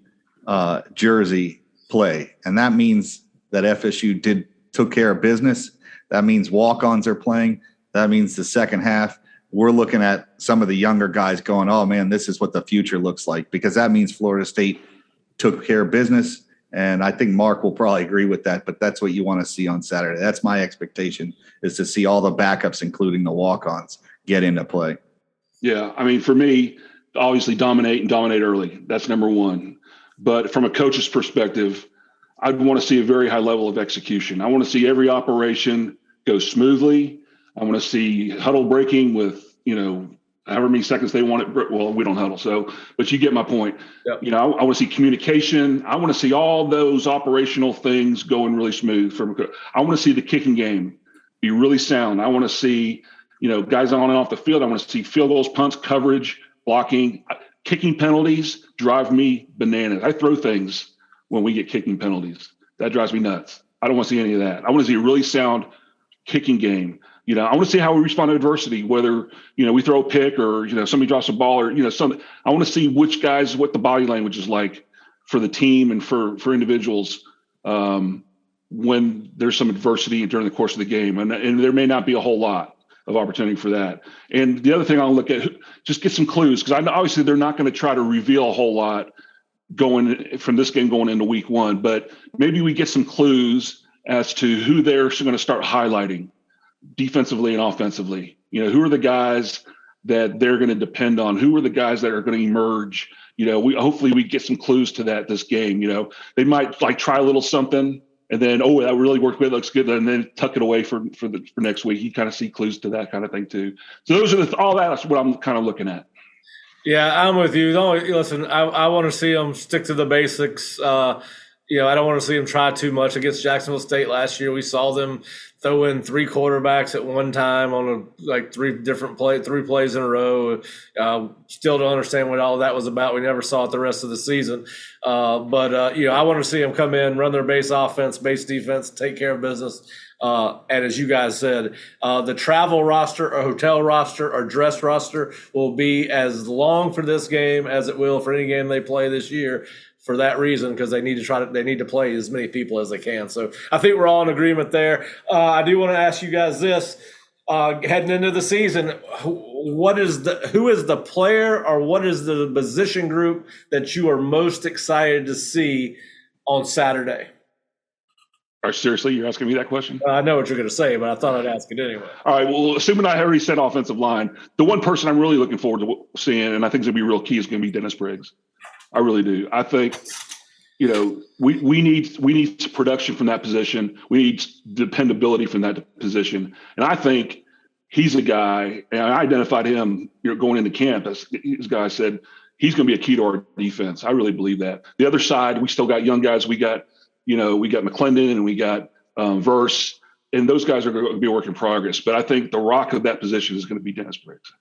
jersey play. And that means that FSU took care of business. That means walk-ons are playing. That means the second half, we're looking at some of the younger guys going, oh man, this is what the future looks like, because that means Florida State took care of business. And I think Mark will probably agree with that, but that's what you want to see on Saturday. That's my expectation, is to see all the backups, including the walk-ons, get into play. Yeah. I mean, for me, obviously dominate early. That's number one. But from a coach's perspective, I'd want to see a very high level of execution. I want to see every operation go smoothly. I want to see huddle breaking with, however many seconds they want it. Well, we don't huddle. But you get my point. Yep. I want to see communication. I want to see all those operational things going really smooth. I want to see the kicking game be really sound. I want to see, guys on and off the field. I want to see field goals, punts, coverage, blocking. Kicking penalties drive me bananas. I throw things when we get kicking penalties. That drives me nuts. I don't want to see any of that. I want to see a really sound kicking game. I want to see how we respond to adversity, whether, we throw a pick or, somebody drops a ball or, something. I want to see which guys, what the body language is like for the team and for individuals when there's some adversity during the course of the game. And there may not be a whole lot of opportunity for that. And the other thing I'll look at, just get some clues, because obviously they're not going to try to reveal a whole lot going from this game going into week 1, but maybe we get some clues as to who they're going to start highlighting defensively and offensively. Who are the guys that they're going to depend on? Who are the guys that are going to emerge? Hopefully we get some clues to that this game. They might try a little something, and then, that really worked good, looks good, and then tuck it away for next week. You kind of see clues to that kind of thing too. So those are all that's what I'm kind of looking at. Yeah, I'm with you. Listen, I want to see them stick to the basics. I don't want to see them try too much. Against Jacksonville State last year, we saw them throw in 3 quarterbacks at one time on three plays in a row. Still don't understand what all that was about. We never saw it the rest of the season. But I want to see them come in, run their base offense, base defense, take care of business. And as you guys said, the travel roster or hotel roster or dress roster will be as long for this game as it will for any game they play this year. For that reason, because they need to play as many people as they can. So I think we're all in agreement there. I do want to ask you guys this: heading into the season, who is the player or what is the position group that you are most excited to see on Saturday? Seriously, you're asking me that question? I know what you're going to say, but I thought I'd ask it anyway. All right. Well, assuming I already said offensive line, the one person I'm really looking forward to seeing, and I think is going to be real key, is going to be Dennis Briggs. I really do. I think, we need production from that position. We need dependability from that position. And I think he's a guy, and I identified him going into camp as this guy said, he's going to be a key to our defense. I really believe that. The other side, we still got young guys. We got McClendon and we got Verse, and those guys are going to be a work in progress. But I think the rock of that position is going to be Dennis Briggs.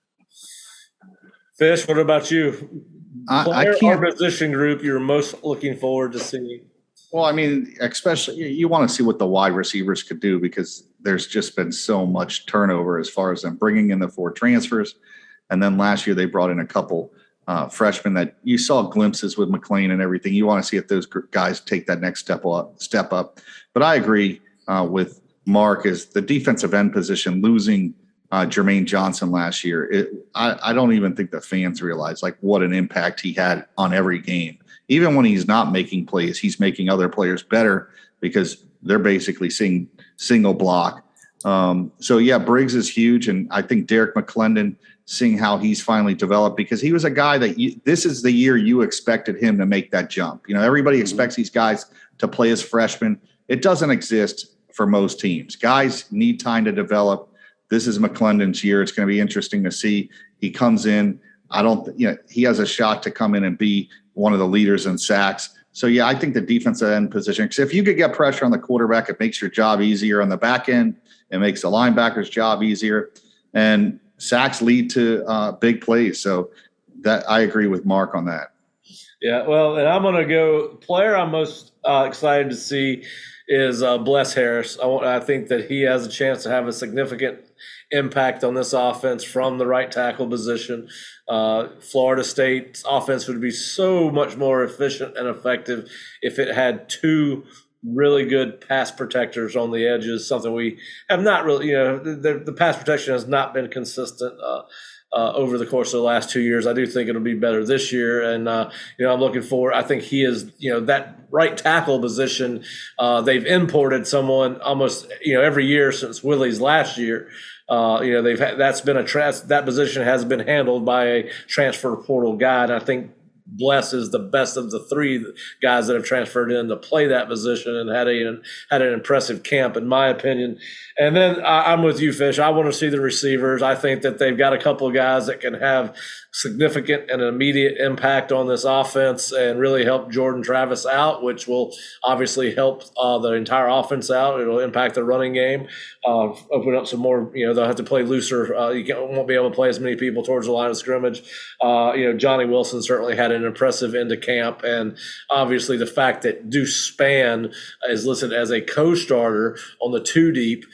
Fish, what about you? I can't. Our position group you're most looking forward to seeing? Well, I mean, especially you want to see what the wide receivers could do, because there's just been so much turnover as far as them bringing in the 4 transfers. And then last year they brought in a couple freshmen that you saw glimpses with McLean and everything. You want to see if those guys take that next step up. But I agree with Mark, is the defensive end position, losing Jermaine Johnson last year. I don't even think the fans realize what an impact he had on every game. Even when he's not making plays, he's making other players better because they're basically seeing single block. So yeah, Briggs is huge. And I think Derek McClendon, seeing how he's finally developed, because he was a guy that this is the year you expected him to make that jump. Everybody expects these guys to play as freshmen. It doesn't exist for most teams. Guys need time to develop. This is McClendon's year. It's going to be interesting to see. He comes in. He has a shot to come in and be one of the leaders in sacks. So, yeah, I think the defensive end position, because if you could get pressure on the quarterback, it makes your job easier. On the back end, it makes the linebacker's job easier. And sacks lead to big plays. So that I agree with Mark on that. Yeah, well, and I'm going to go player I'm most excited to see is Bless Harris. I think that he has a chance to have a significant impact on this offense from the right tackle position. Florida State's offense would be so much more efficient and effective if it had two really good pass protectors on the edges, something we have not really, the pass protection has not been consistent over the course of the last 2 years. I do think it'll be better this year. And, I'm looking forward. I think he is, that right tackle position. They've imported someone almost, every year since Willie's last year. That's been that position has been handled by a transfer portal guy. And I think Bless is the best of the three guys that have transferred in to play that position and had an impressive camp, in my opinion. And then I'm with you, Fish. I want to see the receivers. I think that they've got a couple of guys that can have significant and immediate impact on this offense and really help Jordan Travis out, which will obviously help the entire offense out. It'll impact the running game, open up some more. They'll have to play looser. Won't be able to play as many people towards the line of scrimmage. Johnny Wilson certainly had an impressive end of camp, and obviously the fact that Deuce Spann is listed as a co-starter on the two deep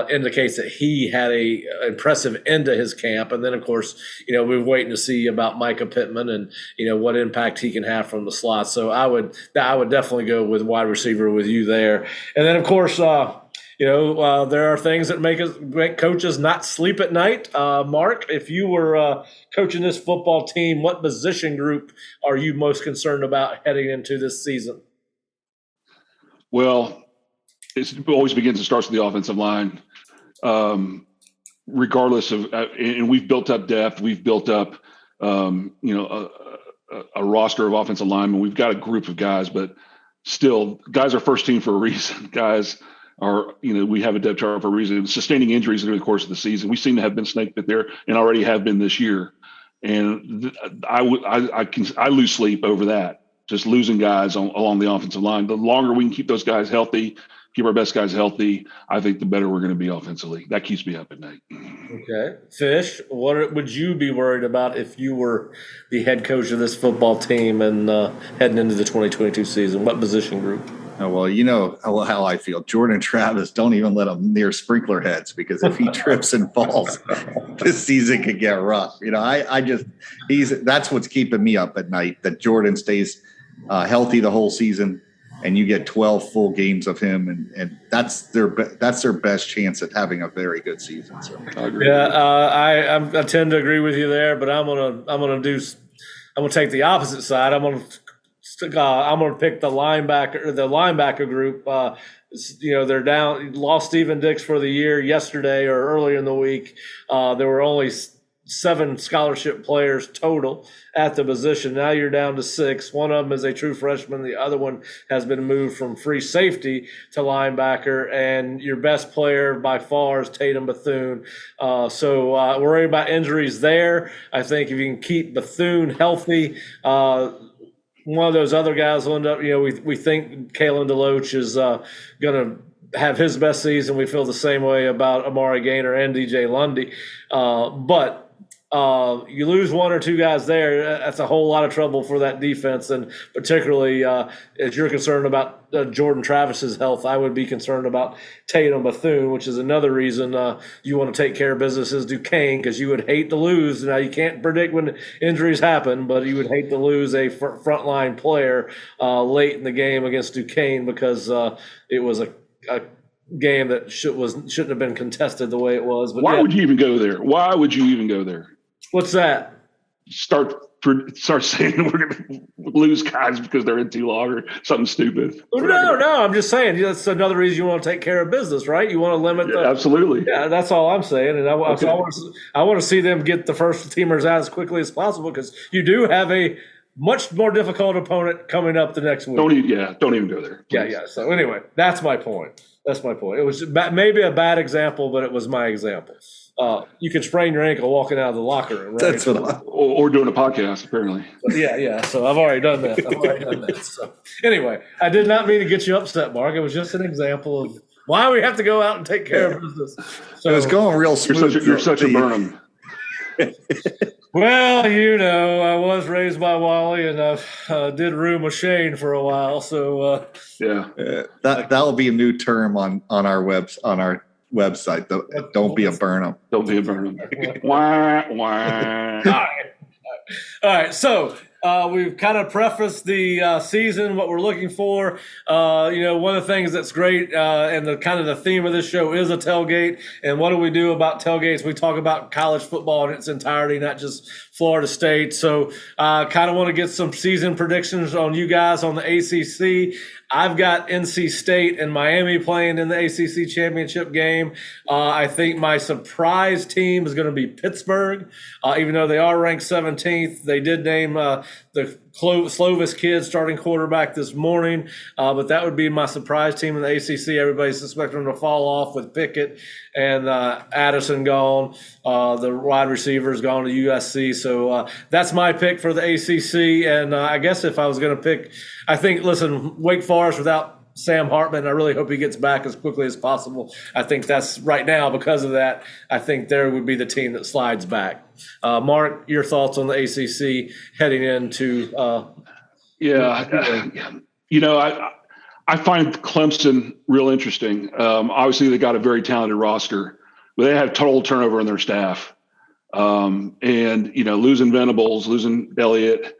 indicates that he had a impressive end to his camp. And then, of course, we're waiting to see about Micah Pittman and what impact he can have from the slot. So I would definitely go with wide receiver with you there. And then, of course, there are things that make coaches not sleep at night. Mark, if you were coaching this football team, what position group are you most concerned about heading into this season? Well, it always begins and starts with the offensive line. Regardless of, and we've built up depth, we've built up, a roster of offensive linemen. We've got a group of guys, but still, guys are first team for a reason. Guys are, we have a depth chart for a reason. Sustaining injuries during the course of the season, we seem to have been snake bit there and already have been this year. And I lose sleep over that. Just losing guys along the offensive line. The longer we can keep those guys healthy, keep our best guys healthy, I think the better we're going to be offensively. That keeps me up at night. Okay. Fish, what would you be worried about if you were the head coach of this football team and heading into the 2022 season? What position group? Oh, well, you know how I feel. Jordan Travis, don't even let him near sprinkler heads, because if he trips and falls, this season could get rough. That's what's keeping me up at night, that Jordan stays healthy the whole season and you get 12 full games of him, and that's their best chance at having a very good season. So I agree. Yeah, I tend to agree with you there, but I'm gonna take the opposite side. I'm gonna pick the linebacker group. They're down, lost Steven Dix for the year yesterday or earlier in the week. There were only 7 scholarship players total at the position. Now you're down to 6. One of them is a true freshman. The other one has been moved from free safety to linebacker, and your best player by far is Tatum Bethune. So worry about injuries there. I think if you can keep Bethune healthy, one of those other guys will end up, we think Kalen DeLoach is going to have his best season. We feel the same way about Amari Gaynor and DJ Lundy. But you lose 1 or 2 guys there, that's a whole lot of trouble for that defense. And particularly if you're concerned about Jordan Travis's health, I would be concerned about Tatum Bethune, which is another reason you want to take care of business as Duquesne, because you would hate to lose. Now, you can't predict when injuries happen, but you would hate to lose a frontline player late in the game against Duquesne, because it was a game that shouldn't have been contested the way it was. But Why would you even go there? Why would you even go there? What's that? Start saying we're going to lose guys because they're in too long or something stupid. No. I'm just saying that's another reason you want to take care of business, right? You want to limit absolutely. Yeah, that's all I'm saying. And I want to see them get the first teamers out as quickly as possible, because you do have a much more difficult opponent coming up the next week. Don't even go there. Please. Yeah. So anyway, that's my point. That's my point. It was maybe a bad example, but it was my example. You could sprain your ankle walking out of the locker room, right? That's what or doing a podcast, apparently. Yeah. So I've already done that. So anyway, I did not mean to get you upset, Mark. It was just an example of why we have to go out and take care of business. So, it was going real smooth. You're such a Burnham. Well, I was raised by Wally, and I did room with Shane for a while. So that'll be a new term on our website. Don't be a Burnham. Don't be a Burnham. Wah, wah. All right. So we've kind of prefaced the season, what we're looking for. One of the things that's great, and the theme of this show is a tailgate. And what do we do about tailgates? We talk about college football in its entirety, not just Florida State. So kind of want to get some season predictions on you guys on the ACC. I've got NC State and Miami playing in the ACC championship game. I think my surprise team is going to be Pittsburgh, even though they are ranked 17th. They did name the Slovis kid starting quarterback this morning, but that would be my surprise team in the ACC. Everybody's expecting them to fall off with Pickett and Addison gone. The wide receivers gone to USC. So that's my pick for the ACC. And I guess if I was going to pick, I think, Wake Forest without Sam Hartman, I really hope he gets back as quickly as possible. I think that's right now, because of that, I think there would be the team that slides back. Mark, your thoughts on the ACC heading into I find Clemson real interesting. Obviously, they got a very talented roster, but they have total turnover in their staff. Losing Venables, losing Elliott,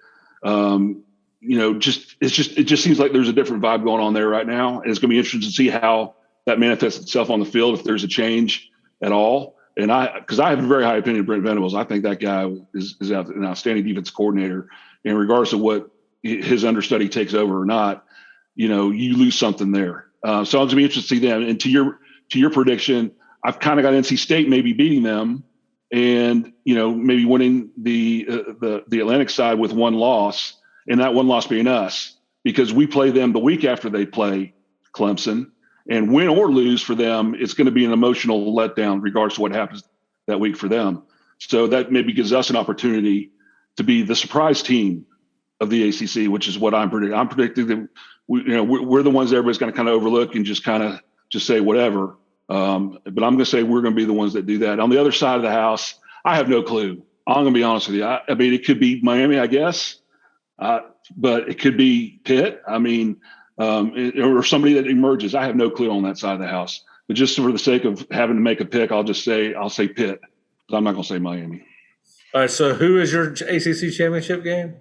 it just seems like there's a different vibe going on there right now. And it's going to be interesting to see how that manifests itself on the field, if there's a change at all. And because I have a very high opinion of Brent Venables. I think that guy is an outstanding defense coordinator. And regardless of what his understudy takes over or not, you lose something there. So I'm going to be interested to see them. And to your prediction, I've kind of got NC State maybe beating them, and maybe winning the Atlantic side with one loss, and that one loss being us, because we play them the week after they play Clemson. And win or lose for them, it's going to be an emotional letdown regardless of what happens that week for them. So that maybe gives us an opportunity to be the surprise team of the ACC, which is what I'm predicting. I'm predicting that we're the ones that everybody's going to kind of overlook and just say whatever. But I'm going to say we're going to be the ones that do that. On the other side of the house, I have no clue. I'm going to be honest with you. I mean, it could be Miami, I guess, but it could be Pitt. I mean, or somebody that emerges. I have no clue on that side of the house. But just for the sake of having to make a pick, I'll say Pitt. I'm not going to say Miami. All right. So who is your ACC championship game?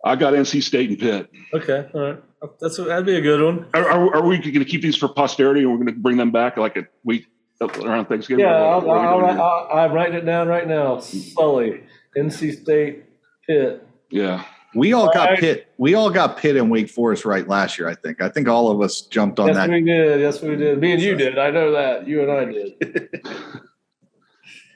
I got NC State and Pitt. Okay. All right. That'd be a good one. Are we going to keep these for posterity, and we're going to bring them back like a week around Thanksgiving? Yeah, I'm writing it down right now. Sully, NC State, Pitt. Yeah. We all got Pitt. We all got Pitt and Wake Forest right last year. I think all of us jumped on that. Yes, we did. Me and you did. I know that. You and I did.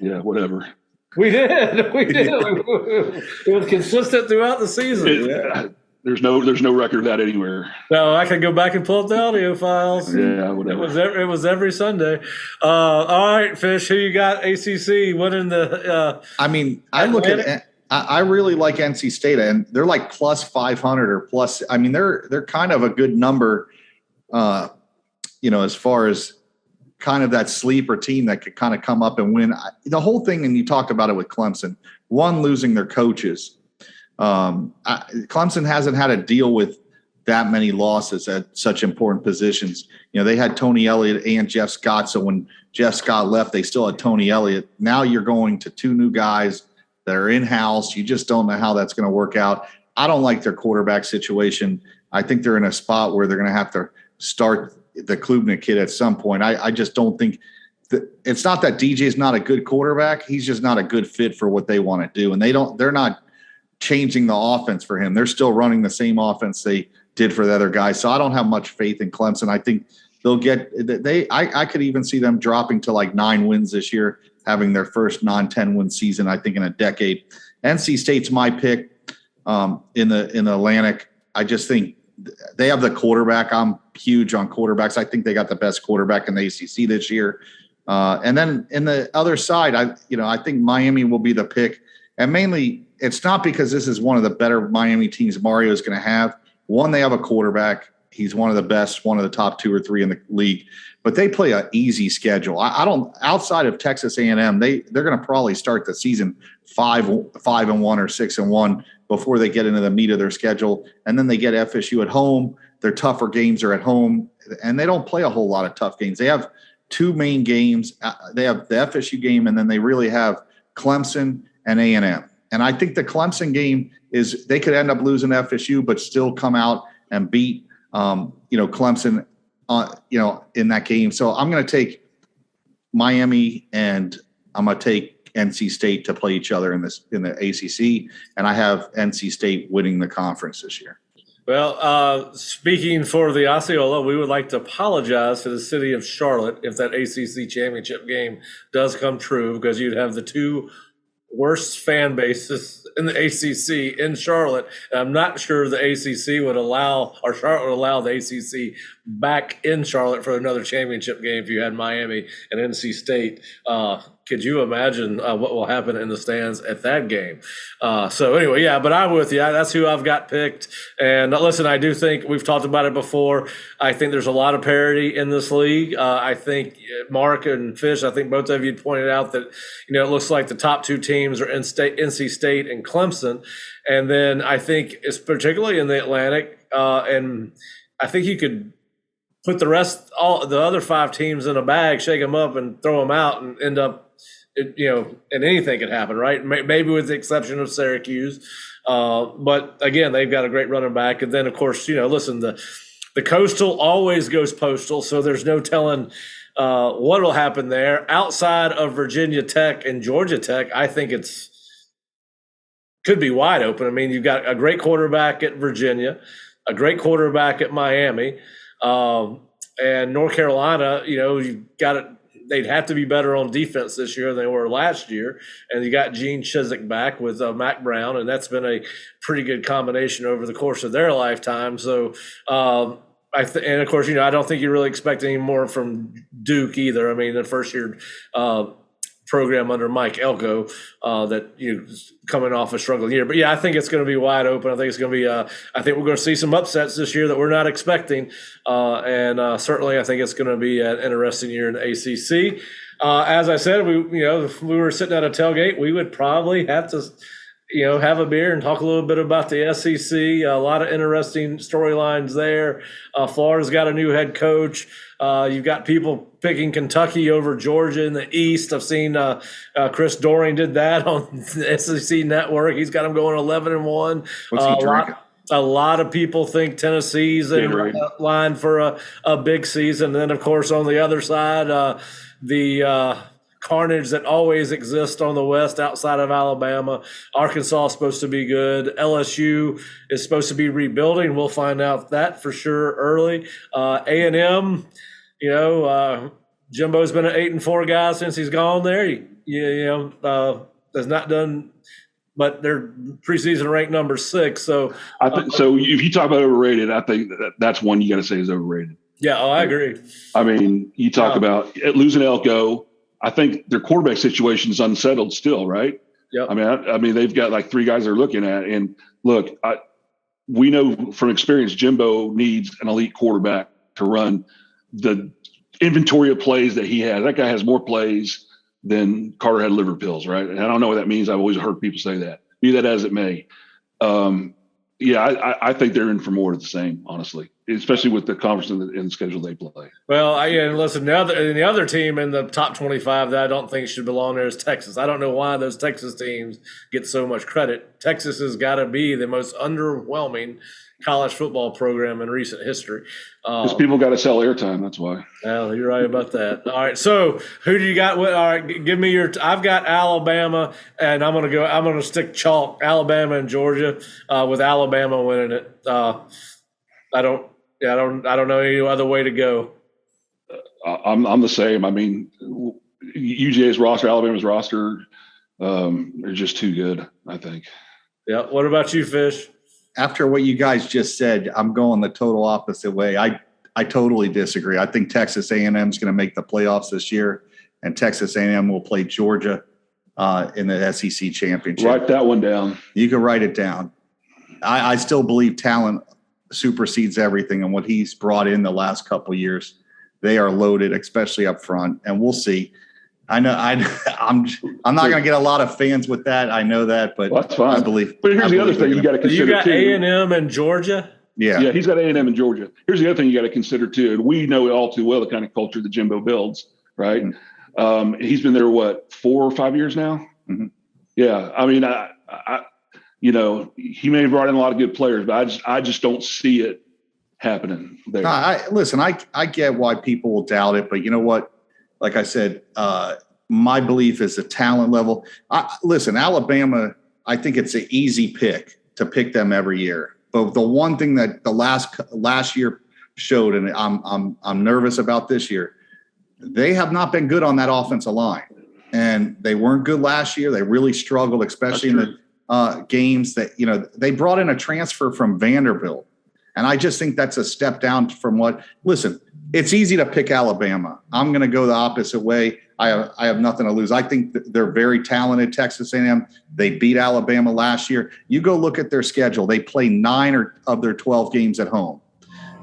Yeah, whatever. We did. It was consistent throughout the season. There's no record of that anywhere. No, I can go back and pull up the audio files. Yeah, whatever. It was every Sunday. All right, Fish. Who you got? ACC winning the? I look at. I really like NC State, and they're like plus 500 or plus. I mean, they're kind of a good number, as far as kind of that sleeper team that could kind of come up and win. The whole thing, and you talked about it with Clemson, one, losing their coaches. Clemson hasn't had to deal with that many losses at such important positions. They had Tony Elliott and Jeff Scott, so when Jeff Scott left, they still had Tony Elliott. Now you're going to two new guys that are in-house. You just don't know how that's going to work out. I don't like their quarterback situation. I think they're in a spot where they're going to have to start the Klubnik kid at some point. I just don't think – it's not that DJ is not a good quarterback. He's just not a good fit for what they want to do. And they're not changing the offense for him. They're still running the same offense they did for the other guys. So I don't have much faith in Clemson. I think they'll get – I could even see them dropping to like 9 wins this year, having their first non-10 win season, I think, in a decade. NC State's my pick in the Atlantic. I just think they have the quarterback. I'm huge on quarterbacks. I think they got the best quarterback in the ACC this year. And then in the other side, I think Miami will be the pick. And mainly, it's not because this is one of the better Miami teams Mario is going to have. One, they have a quarterback. He's one of the best, one of the top 2 or 3 in the league. But they play an easy schedule. I don't, outside of Texas A&M, they're going to probably start the season 5-1 or 6-1 before they get into the meat of their schedule. And then they get FSU at home. Their tougher games are at home, and they don't play a whole lot of tough games. They have 2 main games. They have the FSU game, and then they really have Clemson and A&M. And I think the Clemson game is they could end up losing to FSU, but still come out and beat Clemson in that game. So I'm going to take Miami and I'm going to take NC State to play each other in the ACC, and I have NC State winning the conference this year. Well, speaking for the Osceola, we would like to apologize to the city of Charlotte if that ACC championship game does come true, because you'd have the 2 worst fan bases in the ACC in Charlotte. And I'm not sure the ACC would allow, or Charlotte would allow the ACC back in Charlotte for another championship game if you had Miami and NC State. Could you imagine what will happen in the stands at that game? So anyway, yeah, but I'm with you. That's who I've got picked. And listen, I do think we've talked about it before. I think there's a lot of parity in this league. I think Mark and Fish, I think both of you pointed out that, it looks like the top 2 teams are NC State and Clemson. And then I think it's particularly in the Atlantic. And I think you could put all the other 5 teams in a bag, shake them up and throw them out and end up, and anything could happen, right? Maybe with the exception of Syracuse. But again, they've got a great running back. And then of course, listen, the Coastal always goes postal. So there's no telling what will happen there. Outside of Virginia Tech and Georgia Tech, I think could be wide open. I mean, you've got a great quarterback at Virginia, a great quarterback at Miami, and North Carolina, they'd have to be better on defense this year than they were last year. And you got Gene Chizik back with Mac Brown, and that's been a pretty good combination over the course of their lifetime. So, and of course, I don't think you really expect any more from Duke either. I mean, the first year program under Mike Elko that coming off a struggling year. But yeah, I think it's going to be wide open. I think it's going to be I think we're going to see some upsets this year that we're not expecting. And certainly I think it's going to be an interesting year in the ACC. As I said, if we were sitting at a tailgate, we would probably have to have a beer and talk a little bit about the SEC. A lot of interesting storylines there. Florida's got a new head coach. You've got people picking Kentucky over Georgia in the East. I've seen Chris Doring did that on the SEC Network. He's got them going 11-1. What's he drinking? A lot of people think Tennessee's in line for a big season. And then, of course, on the other side, the carnage that always exists on the West outside of Alabama. Arkansas is supposed to be good. LSU is supposed to be rebuilding. We'll find out that for sure early. A&M, Jimbo's been an 8-4 guy since he's gone there. Has not done, but they're preseason ranked number 6. So I think so. If you talk about overrated, I think that's one you got to say is overrated. Yeah, I agree. I mean, you talk about losing Elko. I think their quarterback situation is unsettled still, right? Yep. I mean, they've got like 3 guys they're looking at, and look, we know from experience, Jimbo needs an elite quarterback to run the inventory of plays that he has. That guy has more plays than Carter had liver pills, right? And I don't know what that means. I've always heard people say that. Be that as it may. I think they're in for more of the same, honestly, especially with the conference and the schedule they play. Well, listen, the other team in the top 25 that I don't think should belong there is Texas. I don't know why those Texas teams get so much credit. Texas has got to be the most underwhelming college football program in recent history. Because people got to sell airtime. That's why. Well, you're right about that. All right. So who do you got? All right. Give me I've got Alabama, and I'm going to stick chalk Alabama and Georgia with Alabama winning it. I don't know any other way to go. I'm the same. I mean, UGA's roster, Alabama's roster, they're just too good, I think. Yeah. What about you, Fish? after what you guys just said, I'm going the total opposite way. I totally disagree. I think Texas A&M is going to make the playoffs this year, and Texas A&M will play Georgia in the SEC championship. Write that one down. You can write it down. I still believe talent supersedes everything, and what he's brought in the last couple of years, they are loaded, especially up front, and we'll see. I know I'm not going to get a lot of fans with that. I know that, but that's fine. I believe. But here's the other thing you got to consider. You got A&M and Georgia. Yeah, he's got A&M in Georgia. Here's the other thing you got to consider too. And we know all too well the kind of culture that Jimbo builds, right? Mm-hmm. He's been there 4 or 5 years now. Mm-hmm. Yeah, I mean, I he may have brought in a lot of good players, but I just don't see it happening there. I get why people will doubt it, but you know what? Like I said, my belief is the talent level. Alabama, I think it's an easy pick to pick them every year. But the one thing that the last year showed, and I'm nervous about this year, they have not been good on that offensive line, and they weren't good last year. They really struggled, especially in the games that they brought in a transfer from Vanderbilt, and I just think that's a step down from what. Listen, it's easy to pick Alabama. I'm going to go the opposite way. I have nothing to lose. I think they're very talented, Texas A&M. They beat Alabama last year. You go look at their schedule. They play 9 of their 12 games at home.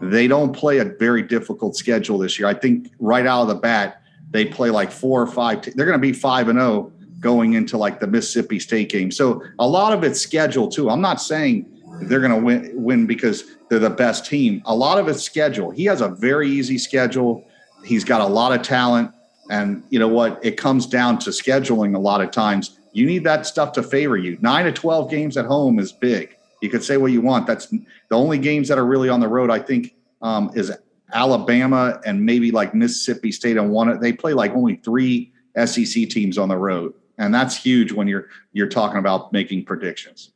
They don't play a very difficult schedule this year. I think right out of the bat, they play 4 or 5. They're going to be 5-0 going into the Mississippi State game. So a lot of it's schedule too. I'm not saying they're going to win because they're the best team. A lot of it's schedule. He has a very easy schedule. He's got a lot of talent. And you know what? It comes down to scheduling a lot of times. You need that stuff to favor you. 9 to 12 games at home is big. You could say what you want. That's the only games that are really on the road, I think, is Alabama and maybe Mississippi State. And they play only 3 SEC teams on the road. And that's huge when you're talking about making predictions.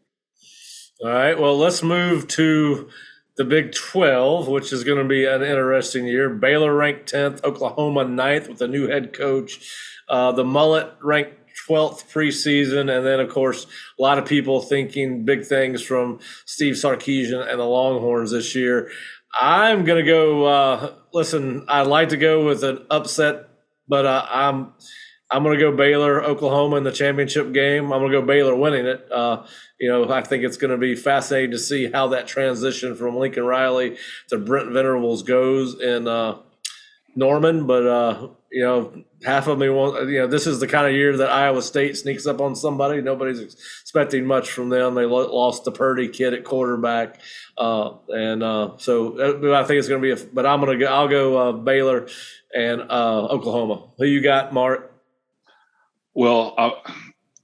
All right. Well, let's move to the Big 12, which is going to be an interesting year. Baylor ranked 10th, Oklahoma 9th with a new head coach. The Mullet ranked 12th preseason. And then, of course, a lot of people thinking big things from Steve Sarkisian and the Longhorns this year. I'm going to go I'd like to go with an upset, but I'm going to go Baylor, Oklahoma in the championship game. I'm going to go Baylor winning it. I think it's going to be fascinating to see how that transition from Lincoln Riley to Brent Venables goes in Norman. But, half of me want, this is the kind of year that Iowa State sneaks up on somebody. Nobody's expecting much from them. They lost the Purdy kid at quarterback. So I think it's going to be but I'll go Baylor and Oklahoma. Who you got, Mark? Well,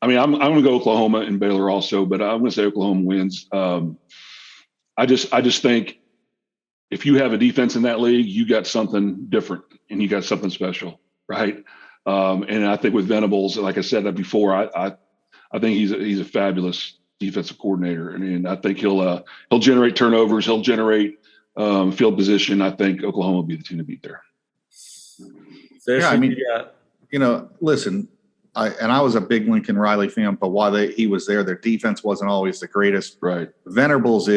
I'm going to go Oklahoma and Baylor also, but I'm going to say Oklahoma wins. I just think if you have a defense in that league, you got something different and you got something special, right? And I think with Venables, like I said that before, I think he's a fabulous defensive coordinator, and I think he'll generate turnovers, he'll generate field position. I think Oklahoma will be the team to beat there. Listen. I was a big Lincoln Riley fan, but while he was there, their defense wasn't always the greatest. Right. Venables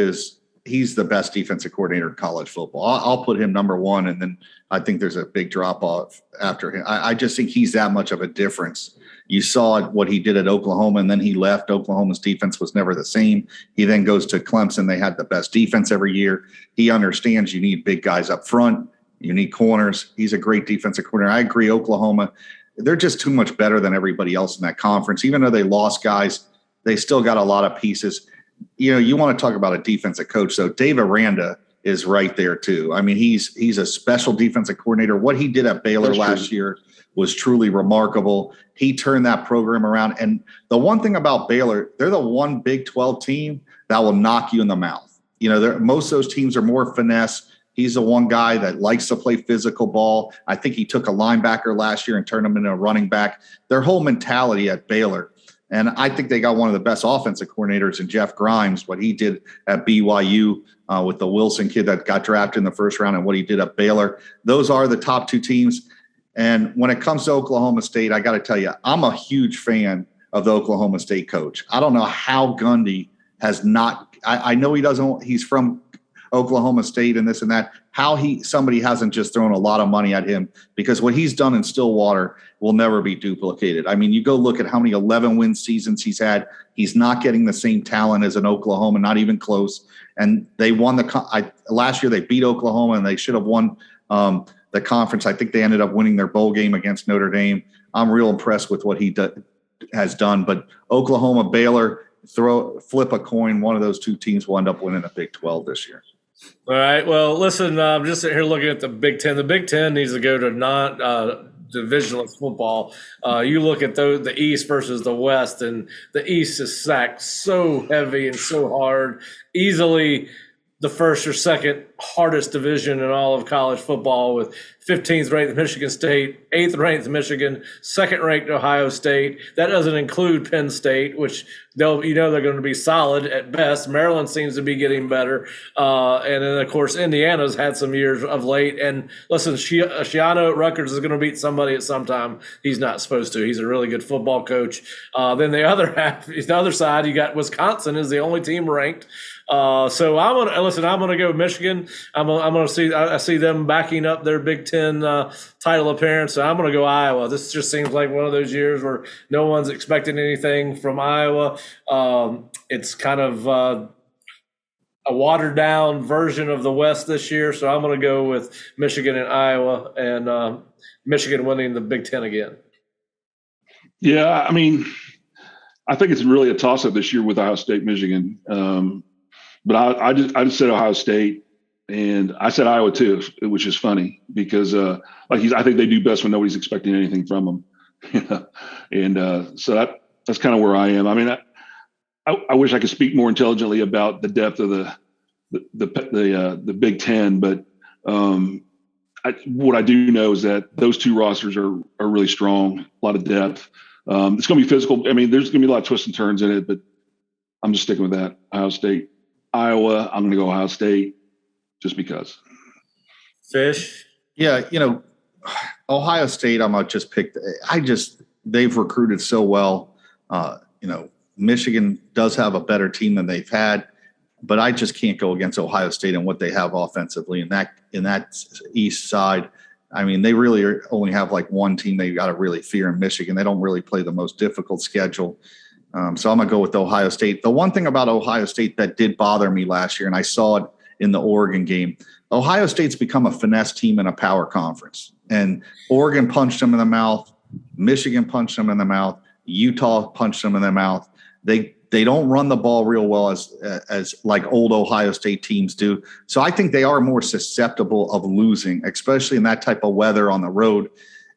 he's the best defensive coordinator in college football. I'll put him number 1, and then I think there's a big drop off after him. I just think he's that much of a difference. You saw what he did at Oklahoma, and then he left. Oklahoma's defense was never the same. He then goes to Clemson. They had the best defense every year. He understands you need big guys up front. You need corners. He's a great defensive coordinator. I agree, Oklahoma, they're just too much better than everybody else in that conference. Even though they lost guys, they still got a lot of pieces. You want to talk about a defensive coach. So Dave Aranda is right there too. I mean, he's a special defensive coordinator. What he did at Baylor last year was truly remarkable. He turned that program around. And the one thing about Baylor, they're the one Big 12 team that will knock you in the mouth. Most of those teams are more finesse. He's the one guy that likes to play physical ball. I think he took a linebacker last year and turned him into a running back. Their whole mentality at Baylor, and I think they got one of the best offensive coordinators in Jeff Grimes, what he did at BYU with the Wilson kid that got drafted in the first round and what he did at Baylor. Those are the top 2 teams. And when it comes to Oklahoma State, I got to tell you, I'm a huge fan of the Oklahoma State coach. I don't know how Gundy has not. I know he doesn't. He's from Oklahoma State and this and that. How somebody hasn't just thrown a lot of money at him, because what he's done in Stillwater will never be duplicated. I mean, you go look at how many 11-win seasons he's had. He's not getting the same talent as an Oklahoma, not even close. And they won last year. They beat Oklahoma, and they should have won the conference. I think they ended up winning their bowl game against Notre Dame. I'm real impressed with what he has done. But Oklahoma, Baylor, flip a coin. One of those two teams will end up winning the Big 12 this year. All right. Well, listen, I'm just sitting here looking at the Big Ten. The Big Ten needs to go to divisionless football. You look at the East versus the West, and the East is stacked so heavy and so hard. Easily the first or second hardest division in all of college football, with 15th ranked Michigan State, 8th ranked Michigan, 2nd ranked Ohio State. That doesn't include Penn State, which they're going to be solid at best. Maryland seems to be getting better. And then, of course, Indiana's had some years of late. And listen, Schiano at Rutgers is going to beat somebody at some time. He's not supposed to. He's a really good football coach. Then the other side, you got Wisconsin is the only team ranked. So I'm gonna go with Michigan. I see them backing up their Big Ten title appearance. So I'm gonna go Iowa. This just seems like one of those years where no one's expecting anything from Iowa. It's kind of a watered down version of the West this year. So I'm gonna go with Michigan and Iowa, and Michigan winning the Big Ten again. Yeah, I mean, I think it's really a toss-up this year with Ohio State, Michigan. But I just said Ohio State, and I said Iowa too, which is funny because I think they do best when nobody's expecting anything from them. And so that's kind of where I am. I mean, I wish I could speak more intelligently about the depth of the Big Ten, but what I do know is that those two rosters are really strong, a lot of depth. It's going to be physical. I mean, there's going to be a lot of twists and turns in it, but I'm just sticking with that. Ohio State. Iowa, I'm going to go Ohio State just because. Fish? Yeah, Ohio State, I'm going to just pick. They've recruited so well. Michigan does have a better team than they've had, but I just can't go against Ohio State and what they have offensively in that East side. I mean, they really only have like one team they got to really fear in Michigan. They don't really play the most difficult schedule. So I'm going to go with Ohio State. The one thing about Ohio State that did bother me last year, and I saw it in the Oregon game, Ohio State's become a finesse team in a power conference. And Oregon punched them in the mouth. Michigan punched them in the mouth. Utah punched them in the mouth. They don't run the ball real well as like old Ohio State teams do. So I think they are more susceptible of losing, especially in that type of weather on the road.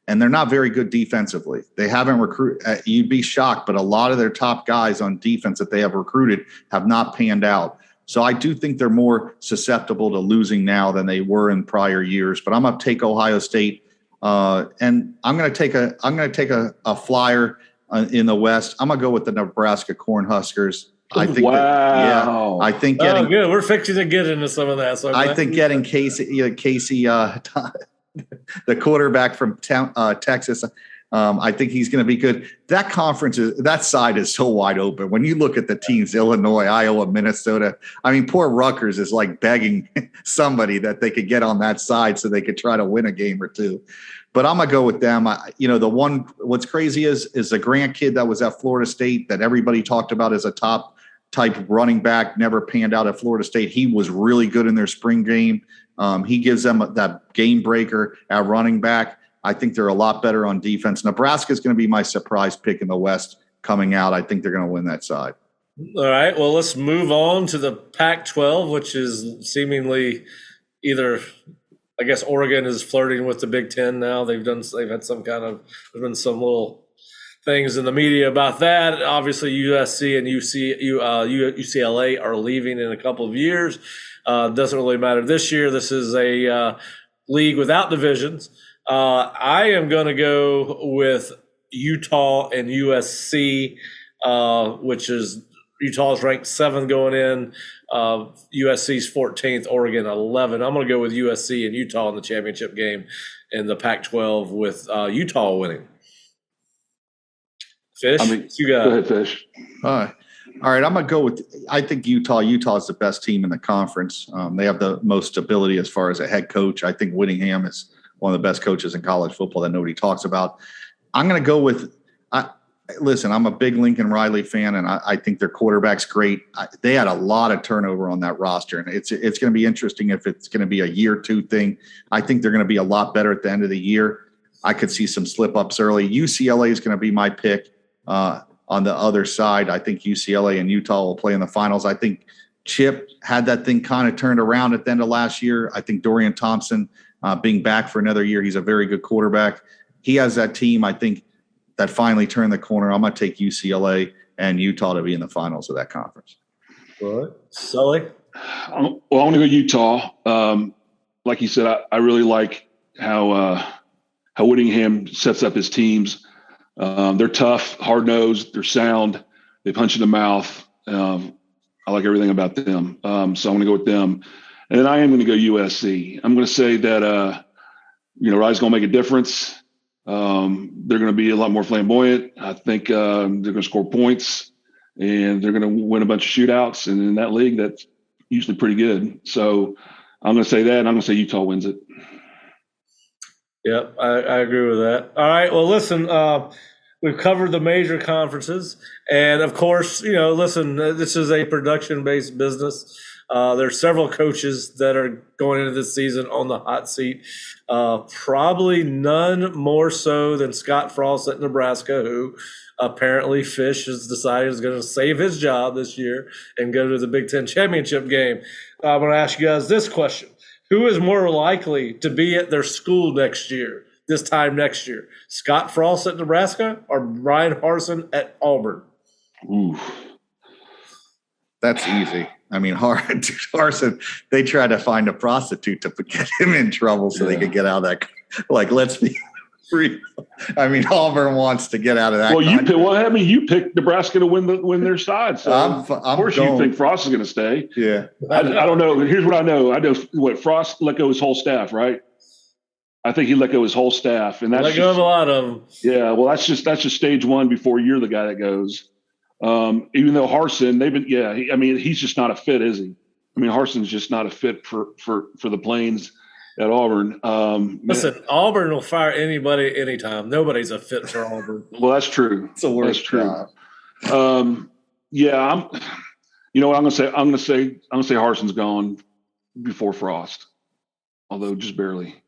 And they're not very good defensively. They haven't recruited. You'd be shocked, but a lot of their top guys on defense that they have recruited have not panned out. So I do think they're more susceptible to losing now than they were in prior years. But I'm going to take Ohio State, and I'm going to take a flyer in the West. I'm going to go with the Nebraska Cornhuskers. I think. Wow. I think getting good. We're fixing to get into some of that. So I think getting Casey. The quarterback from Texas, I think he's going to be good. That that side is so wide open. When you look at the teams, Illinois, Iowa, Minnesota, I mean, poor Rutgers is like begging somebody that they could get on that side so they could try to win a game or two. But I'm going to go with them. What's crazy is the Grant kid that was at Florida State that everybody talked about as a top type running back, never panned out at Florida State. He was really good in their spring game. He gives them that game breaker at running back. I think they're a lot better on defense. Nebraska is going to be my surprise pick in the West coming out. I think they're going to win that side. All right. Well, let's move on to the Pac-12, which is seemingly either, I guess, Oregon is flirting with the Big Ten now. They've had some kind of, there's been some little things in the media about that. Obviously, USC and UCLA are leaving in a couple of years. Doesn't really matter this year. This is a league without divisions. I am going to go with Utah and USC, which is Utah's ranked 7th going in. USC's 14th, Oregon 11. I'm going to go with USC and Utah in the championship game in the Pac-12 with Utah winning. Fish, you got go ahead, Fish. All right. All right, I'm gonna go with. I think Utah. Utah's the best team in the conference. They have the most stability as far as a head coach. I think Whittingham is one of the best coaches in college football that nobody talks about. I'm gonna go with. Listen, I'm a big Lincoln Riley fan, and I think their quarterback's great. They had a lot of turnover on that roster, and it's going to be interesting if it's going to be a year two thing. I think they're going to be a lot better at the end of the year. I could see some slip ups early. UCLA is going to be my pick. On the other side, I think UCLA and Utah will play in the finals. I think Chip had that thing kind of turned around at the end of last year. I think Dorian Thompson being back for another year, he's a very good quarterback. He has that team, I think, that finally turned the corner. I'm going to take UCLA and Utah to be in the finals of that conference. All right. Sully? Well, I want to go Utah. Like you said, I really like how Whittingham sets up his teams. They're tough, hard-nosed, they're sound, they punch in the mouth. I like everything about them. So I'm going to go with them. And then I am going to go USC. I'm going to say that, Riley's going to make a difference. They're going to be a lot more flamboyant. I think they're going to score points, and they're going to win a bunch of shootouts. And in that league, that's usually pretty good. So I'm going to say that, and I'm going to say Utah wins it. Yep, I agree with that. All right, well, listen, we've covered the major conferences. And, of course, this is a production-based business. There's several coaches that are going into this season on the hot seat. Probably none more so than Scott Frost at Nebraska, who apparently Fish has decided is going to save his job this year and go to the Big Ten championship game. I'm going to ask you guys this question. Who is more likely to be at their school this time next year? Scott Frost at Nebraska or Brian Harsin at Auburn? Ooh. That's easy. I mean, Harsin, they tried to find a prostitute to get him in trouble so they could get out of that. Like, let's be real. I mean, Auburn wants to get out of that. Well, you picked Nebraska to win their side. So of course you think Frost is going to stay. Yeah. I don't know. Here's what I know. I know what Frost let go his whole staff, right? I think he let go his whole staff, and that's let go of a lot of them. Yeah. Well, that's just stage one before you're the guy that goes. Even though Harsin, he's just not a fit, is he? I mean, Harsin's just not a fit for the Plains at Auburn. Listen, Auburn will fire anybody anytime. Nobody's a fit for Auburn. Well, that's true. It's a worst job. I'm going to say Harsin's gone before Frost, although just barely.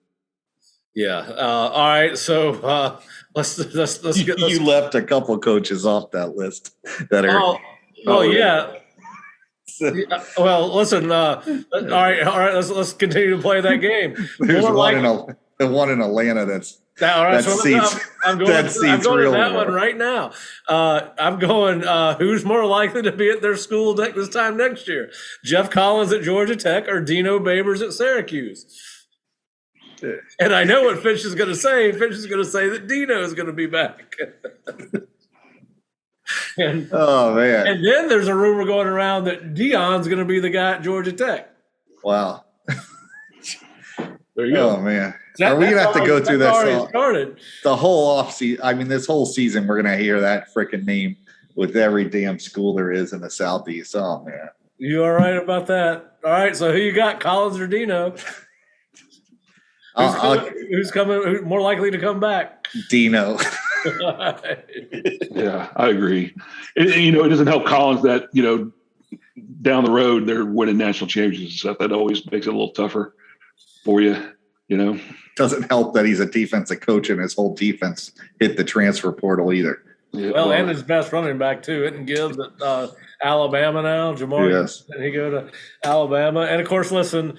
Yeah. All right. So let's get. You left a couple coaches off that list that are. Yeah. Well, listen. All right. Let's continue to play that game. There's the one in Atlanta that's. All right, I'm going to that one right now. I'm going. Who's more likely to be at their school this time next year? Jeff Collins at Georgia Tech or Dino Babers at Syracuse? And I know what Fish is going to say. Fish is going to say that Dino is going to be back. Oh, man. And then there's a rumor going around that Dion's going to be the guy at Georgia Tech. Wow. There you go. Oh, man. Are we going to have to go through this? The whole offseason. I mean, this whole season, we're going to hear that freaking name with every damn school there is in the Southeast. Oh, man. You all right about that? All right. So who you got, Collins or Dino? Who's more likely to come back? Dino. Yeah, I agree. It doesn't help Collins that, down the road they're winning national championships and stuff. That always makes it a little tougher for you, Doesn't help that he's a defensive coach and his whole defense hit the transfer portal either. Yeah, well, and his best running back, too. Isn't Gibbs at Alabama now? Jamar, yes. And he go to Alabama. And, of course, listen,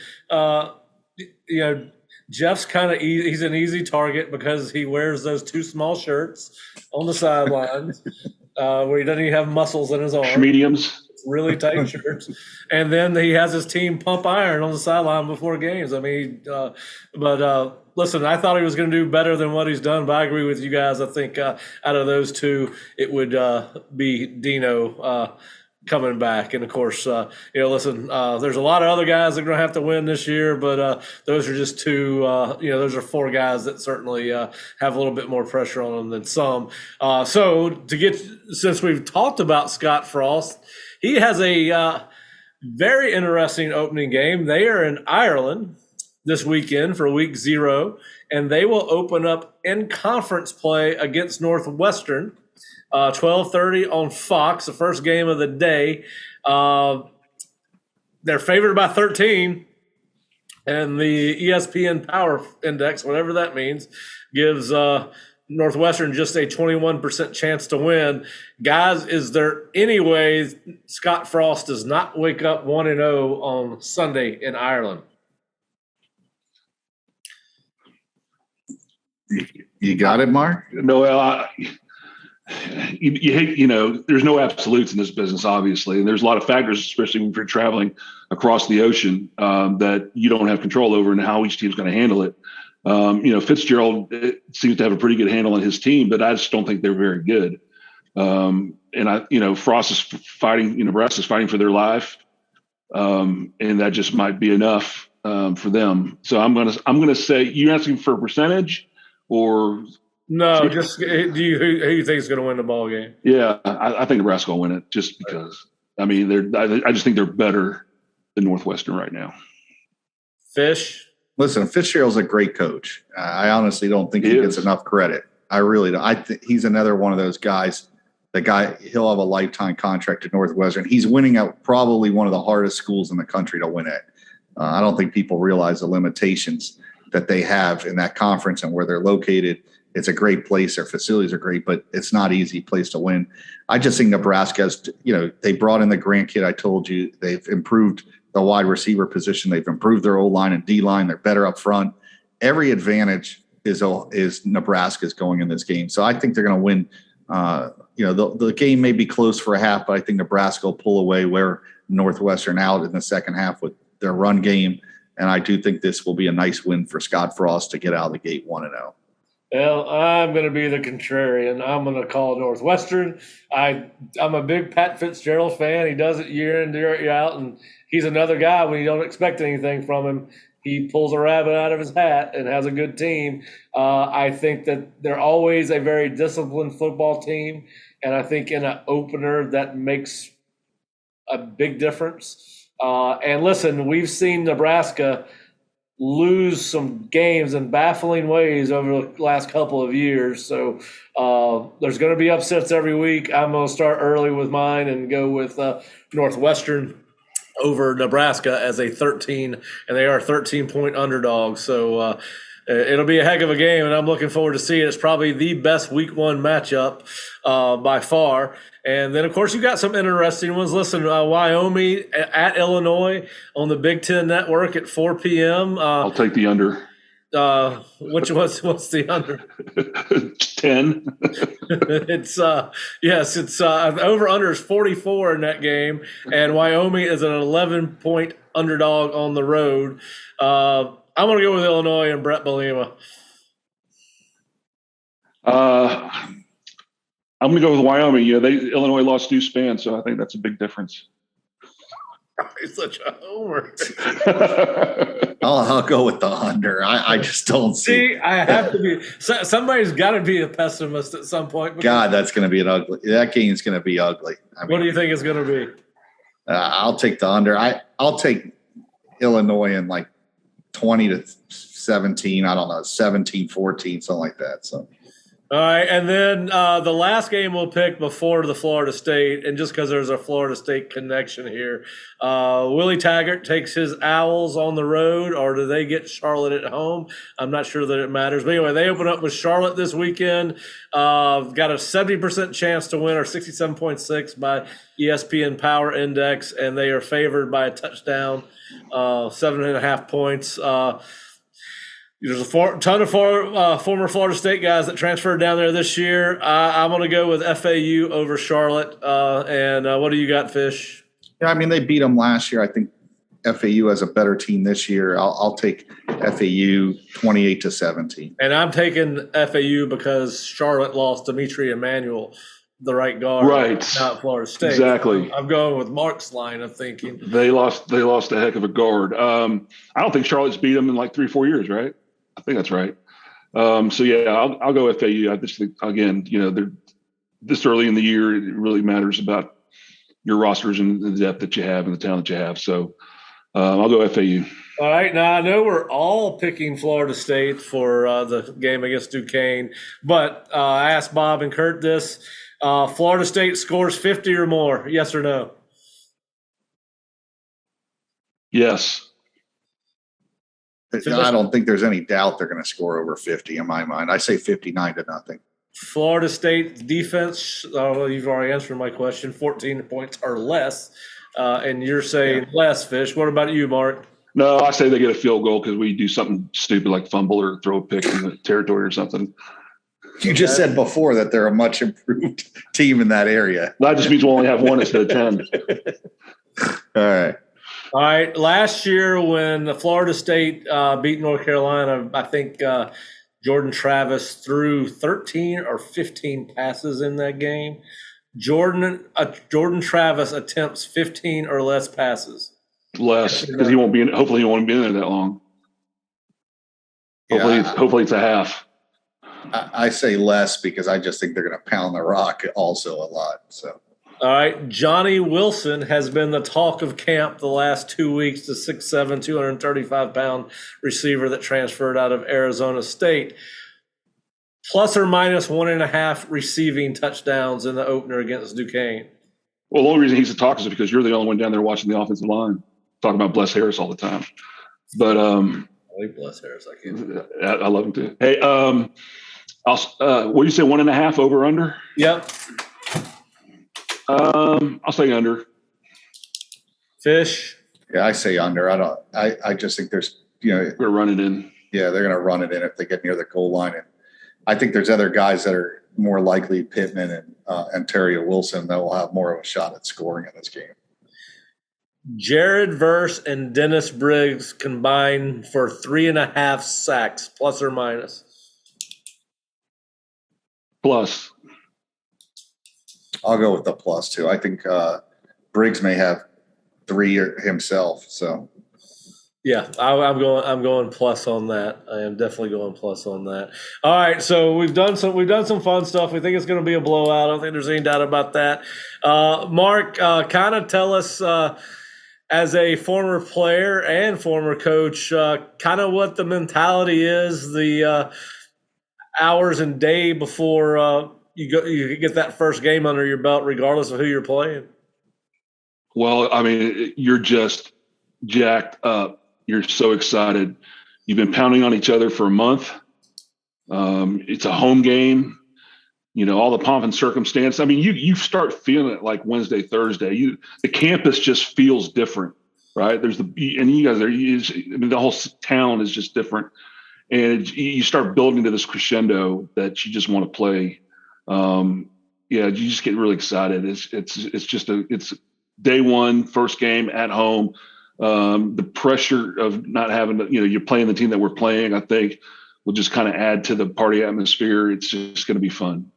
Jeff's kind of he's an easy target because he wears those two small shirts on the sidelines where he doesn't even have muscles in his arms. Mediums. Really tight shirts. And then he has his team pump iron on the sideline before games. I mean, listen, I thought he was going to do better than what he's done, but I agree with you guys. I think out of those two, it would be Dino coming back. And of course, listen, there's a lot of other guys that are going to have to win this year, but those are just two, those are four guys that certainly have a little bit more pressure on them than some. Since we've talked about Scott Frost, he has a very interesting opening game. They are in Ireland this weekend for week 0, and they will open up in conference play against Northwestern. 12:30 on Fox, the first game of the day. They're favored by 13, and the ESPN Power Index, whatever that means, gives Northwestern just a 21% chance to win. Guys, is there any way Scott Frost does not wake up 1-0 on Sunday in Ireland? You got it, Mark? No, you hate, there's no absolutes in this business, obviously. And there's a lot of factors, especially when you're traveling across the ocean, that you don't have control over and how each team's going to handle it. Fitzgerald seems to have a pretty good handle on his team, but I just don't think they're very good. Frost is fighting, Nebraska's fighting for their life. And that just might be enough for them. So I'm gonna say, you're asking for a percentage or no? Just who you think is going to win the ball game? Yeah, I think Nebraska will win it just because. I mean, I just think they're better than Northwestern right now. Listen, Fitzgerald's a great coach. I honestly don't think he gets enough credit. I really don't. I think he's another one of those guys. He'll have a lifetime contract at Northwestern. He's winning at probably one of the hardest schools in the country to win at. I don't think people realize the limitations that they have in that conference and where they're located. It's a great place. Their facilities are great, but it's not an easy place to win. I just think Nebraska's, they brought in the Grant kid. I told you they've improved the wide receiver position. They've improved their O-line and D-line. They're better up front. Every advantage is Nebraska's going in this game. So I think they're going to win. The game may be close for a half, but I think Nebraska will pull away, wear Northwestern out in the second half with their run game. And I do think this will be a nice win for Scott Frost to get out of the gate 1-0. Well, I'm going to be the contrarian. I'm going to call Northwestern. I'm a big Pat Fitzgerald fan. He does it year in, year out, and he's another guy when you don't expect anything from him. He pulls a rabbit out of his hat and has a good team. I think that they're always a very disciplined football team, and I think in an opener that makes a big difference. And listen, we've seen Nebraska lose some games in baffling ways over the last couple of years. So there's going to be upsets every week. I'm going to start early with mine and go with Northwestern over Nebraska as a 13, and they are a 13-point underdog. So it'll be a heck of a game, and I'm looking forward to seeing it. It's probably the best week 1 matchup by far. And then, of course, you got some interesting ones. Listen, Wyoming at Illinois on the Big Ten Network at 4 p.m. I'll take the under. What's the under? 10. It's over under is 44 in that game, and Wyoming is an 11-point underdog on the road. I'm going to go with Illinois and Brett Bielema. I'm going to go with Wyoming. Illinois lost Deuce Spann, so I think that's a big difference. He's such a homer. I'll go with the under. I just don't see. I have to be. Somebody's got to be a pessimist at some point. God, that's going to be that game's going to be ugly. What do you think it's going to be? I'll take the under. I'll take Illinois in like 20-17. I don't know, 17-14, something like that. So. All right, and then the last game we'll pick before the Florida State, and just because there's a Florida State connection here, Willie Taggart takes his Owls on the road, or do they get Charlotte at home? I'm not sure that it matters. But anyway, they open up with Charlotte this weekend. Got a 70% chance to win, or 67.6 by ESPN Power Index, and they are favored by a touchdown, 7.5 points. There's a ton of former Florida State guys that transferred down there this year. I'm going to go with FAU over Charlotte. And what do you got, Fish? Yeah, I mean, they beat them last year. I think FAU has a better team this year. I'll take FAU 28-17. And I'm taking FAU because Charlotte lost Dimitri Emmanuel the right guard, Right. not Florida State. Exactly. I'm going with Mark's line of thinking. They lost a heck of a guard. I don't think Charlotte's beat them in like 3-4 years, right? I think that's right. So yeah, I'll go FAU. I just think, again, they're this early in the year, it really matters about your rosters and the depth that you have and the talent that you have. So I'll go FAU. All right. Now, I know we're all picking Florida State for the game against Duquesne, but I asked Bob and Curt this. Florida State scores 50 or more, yes or no? Yes. I don't think there's any doubt they're going to score over 50 in my mind. I say 59-0. Florida State defense, you've already answered my question, 14 points or less, and you're saying less, Fish. What about you, Mark? No, I say they get a field goal because we do something stupid like fumble or throw a pick in the territory or something. You just said before that they're a much improved team in that area. That just means we'll only have one instead of 10. All right. All right. Last year when Florida State beat North Carolina, I think Jordan Travis threw 13 or 15 passes in that game. Jordan Travis attempts 15 or less passes. Less, because he won't be in. Hopefully, he won't be in there that long. Hopefully, it's a half. I say less because I just think they're going to pound the rock also a lot. So, all right, Johnny Wilson has been the talk of camp the last 2 weeks. The 6'7", 235-pound receiver that transferred out of Arizona State. Plus or minus 1.5 receiving touchdowns in the opener against Duquesne. Well, the only reason he's the talk is because you're the only one down there watching the offensive line. Talking about Bless Harris all the time. But I like Bless Harris. I love him too. Hey, what do you say, 1.5 over under? Yep. I'll say under. Fish. yeah, I say under. I just think there's, We're running in. yeah, they're going to run it in if they get near the goal line. And I think there's other guys that are more likely, Pittman and Ontario Wilson, that will have more of a shot at scoring in this game. Jared Verse and Dennis Briggs combined for 3.5 sacks, plus or minus. Plus. I'll go with the plus too. I think Briggs may have 3 himself. So Yeah, I'm going plus on that. I am definitely going plus on that. All right, so we've done some fun stuff. We think it's going to be a blowout. I don't think there's any doubt about that. Mark, kind of tell us, as a former player and former coach, kind of what the mentality is, the hours and day before you get that first game under your belt, regardless of who you're playing. Well, I mean, you're just jacked up. You're so excited. You've been pounding on each other for a month. It's a home game. All the pomp and circumstance. I mean, you start feeling it like Wednesday, Thursday. The campus just feels different, right? And you guys the whole town is just different. And you start building to this crescendo that you just want to play. You just get really excited. It's day one, first game at home. The pressure of not having to, you're playing the team that we're playing, I think will just kind of add to the party atmosphere. It's just going to be fun.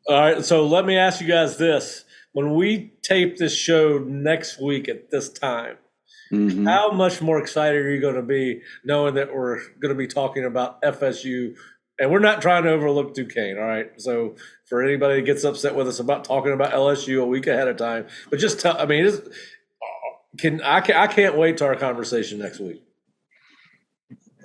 All right, so let me ask you guys this. When we tape this show next week at this time, how much more excited are you going to be knowing that we're going to be talking about FSU? And we're not trying to overlook Duquesne, all right? So for anybody that gets upset with us about talking about LSU a week ahead of time, but just tell – I mean, I can't wait to our conversation next week.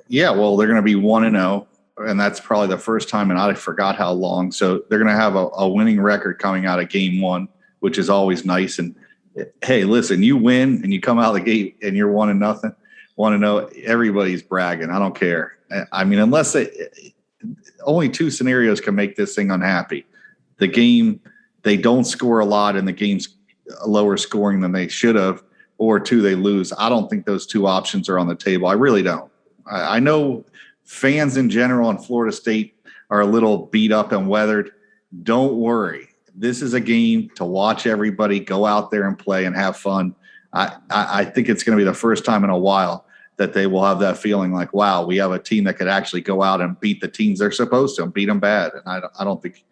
Yeah, well, they're going to be 1-0. And that's probably the first time, and I forgot how long. So they're going to have a winning record coming out of game one, which is always nice. And hey, listen, you win and you come out of the gate and you're 1-0, 1-0. Everybody's bragging. I don't care. I mean, unless only 2 scenarios can make this thing unhappy. The game, they don't score a lot and the game's lower scoring than they should have, or 2, they lose. I don't think those 2 options are on the table. I really don't. I know fans in general in Florida State are a little beat up and weathered. Don't worry. This is a game to watch everybody go out there and play and have fun. I think it's going to be the first time in a while that they will have that feeling like, wow, we have a team that could actually go out and beat the teams they're supposed to and beat them bad. And I don't think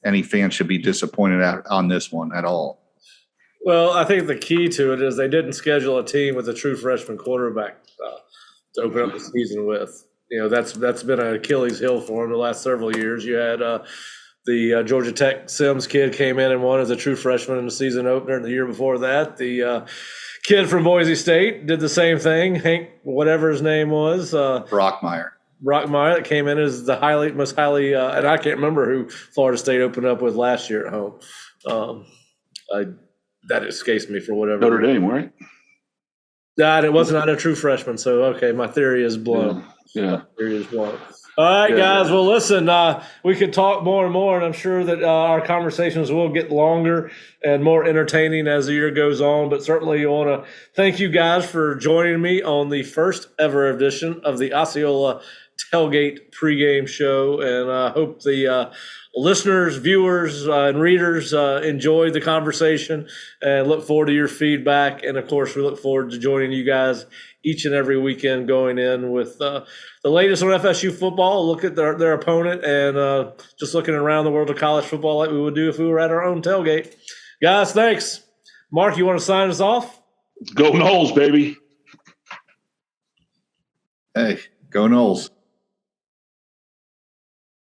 any fan should be disappointed on this one at all. Well, I think the key to it is they didn't schedule a team with a true freshman quarterback to open up the season with. That's been an Achilles heel for him the last several years. You had the Georgia Tech Sims kid came in and won as a true freshman in the season opener, and the year before that, the kid from Boise State did the same thing. Hank, whatever his name was, Brockmeyer that came in as the most highly, and I can't remember who Florida State opened up with last year at home. That escapes me for whatever. Notre Dame, right? It wasn't not a true freshman, so okay, my theory is blown. Yeah. My theory is blown. All right, guys. Well, listen, we could talk more and more, and I'm sure that our conversations will get longer and more entertaining as the year goes on. But certainly, I want to thank you guys for joining me on the first ever edition of the Osceola Tailgate pregame show, and I hope the listeners, viewers, and readers enjoyed the conversation and look forward to your feedback. And of course, we look forward to joining you guys each and every weekend going in with the latest on FSU football, look at their opponent, and just looking around the world of college football like we would do if we were at our own tailgate. Guys, thanks. Mark, you want to sign us off? Go Noles, baby. Hey, go Noles.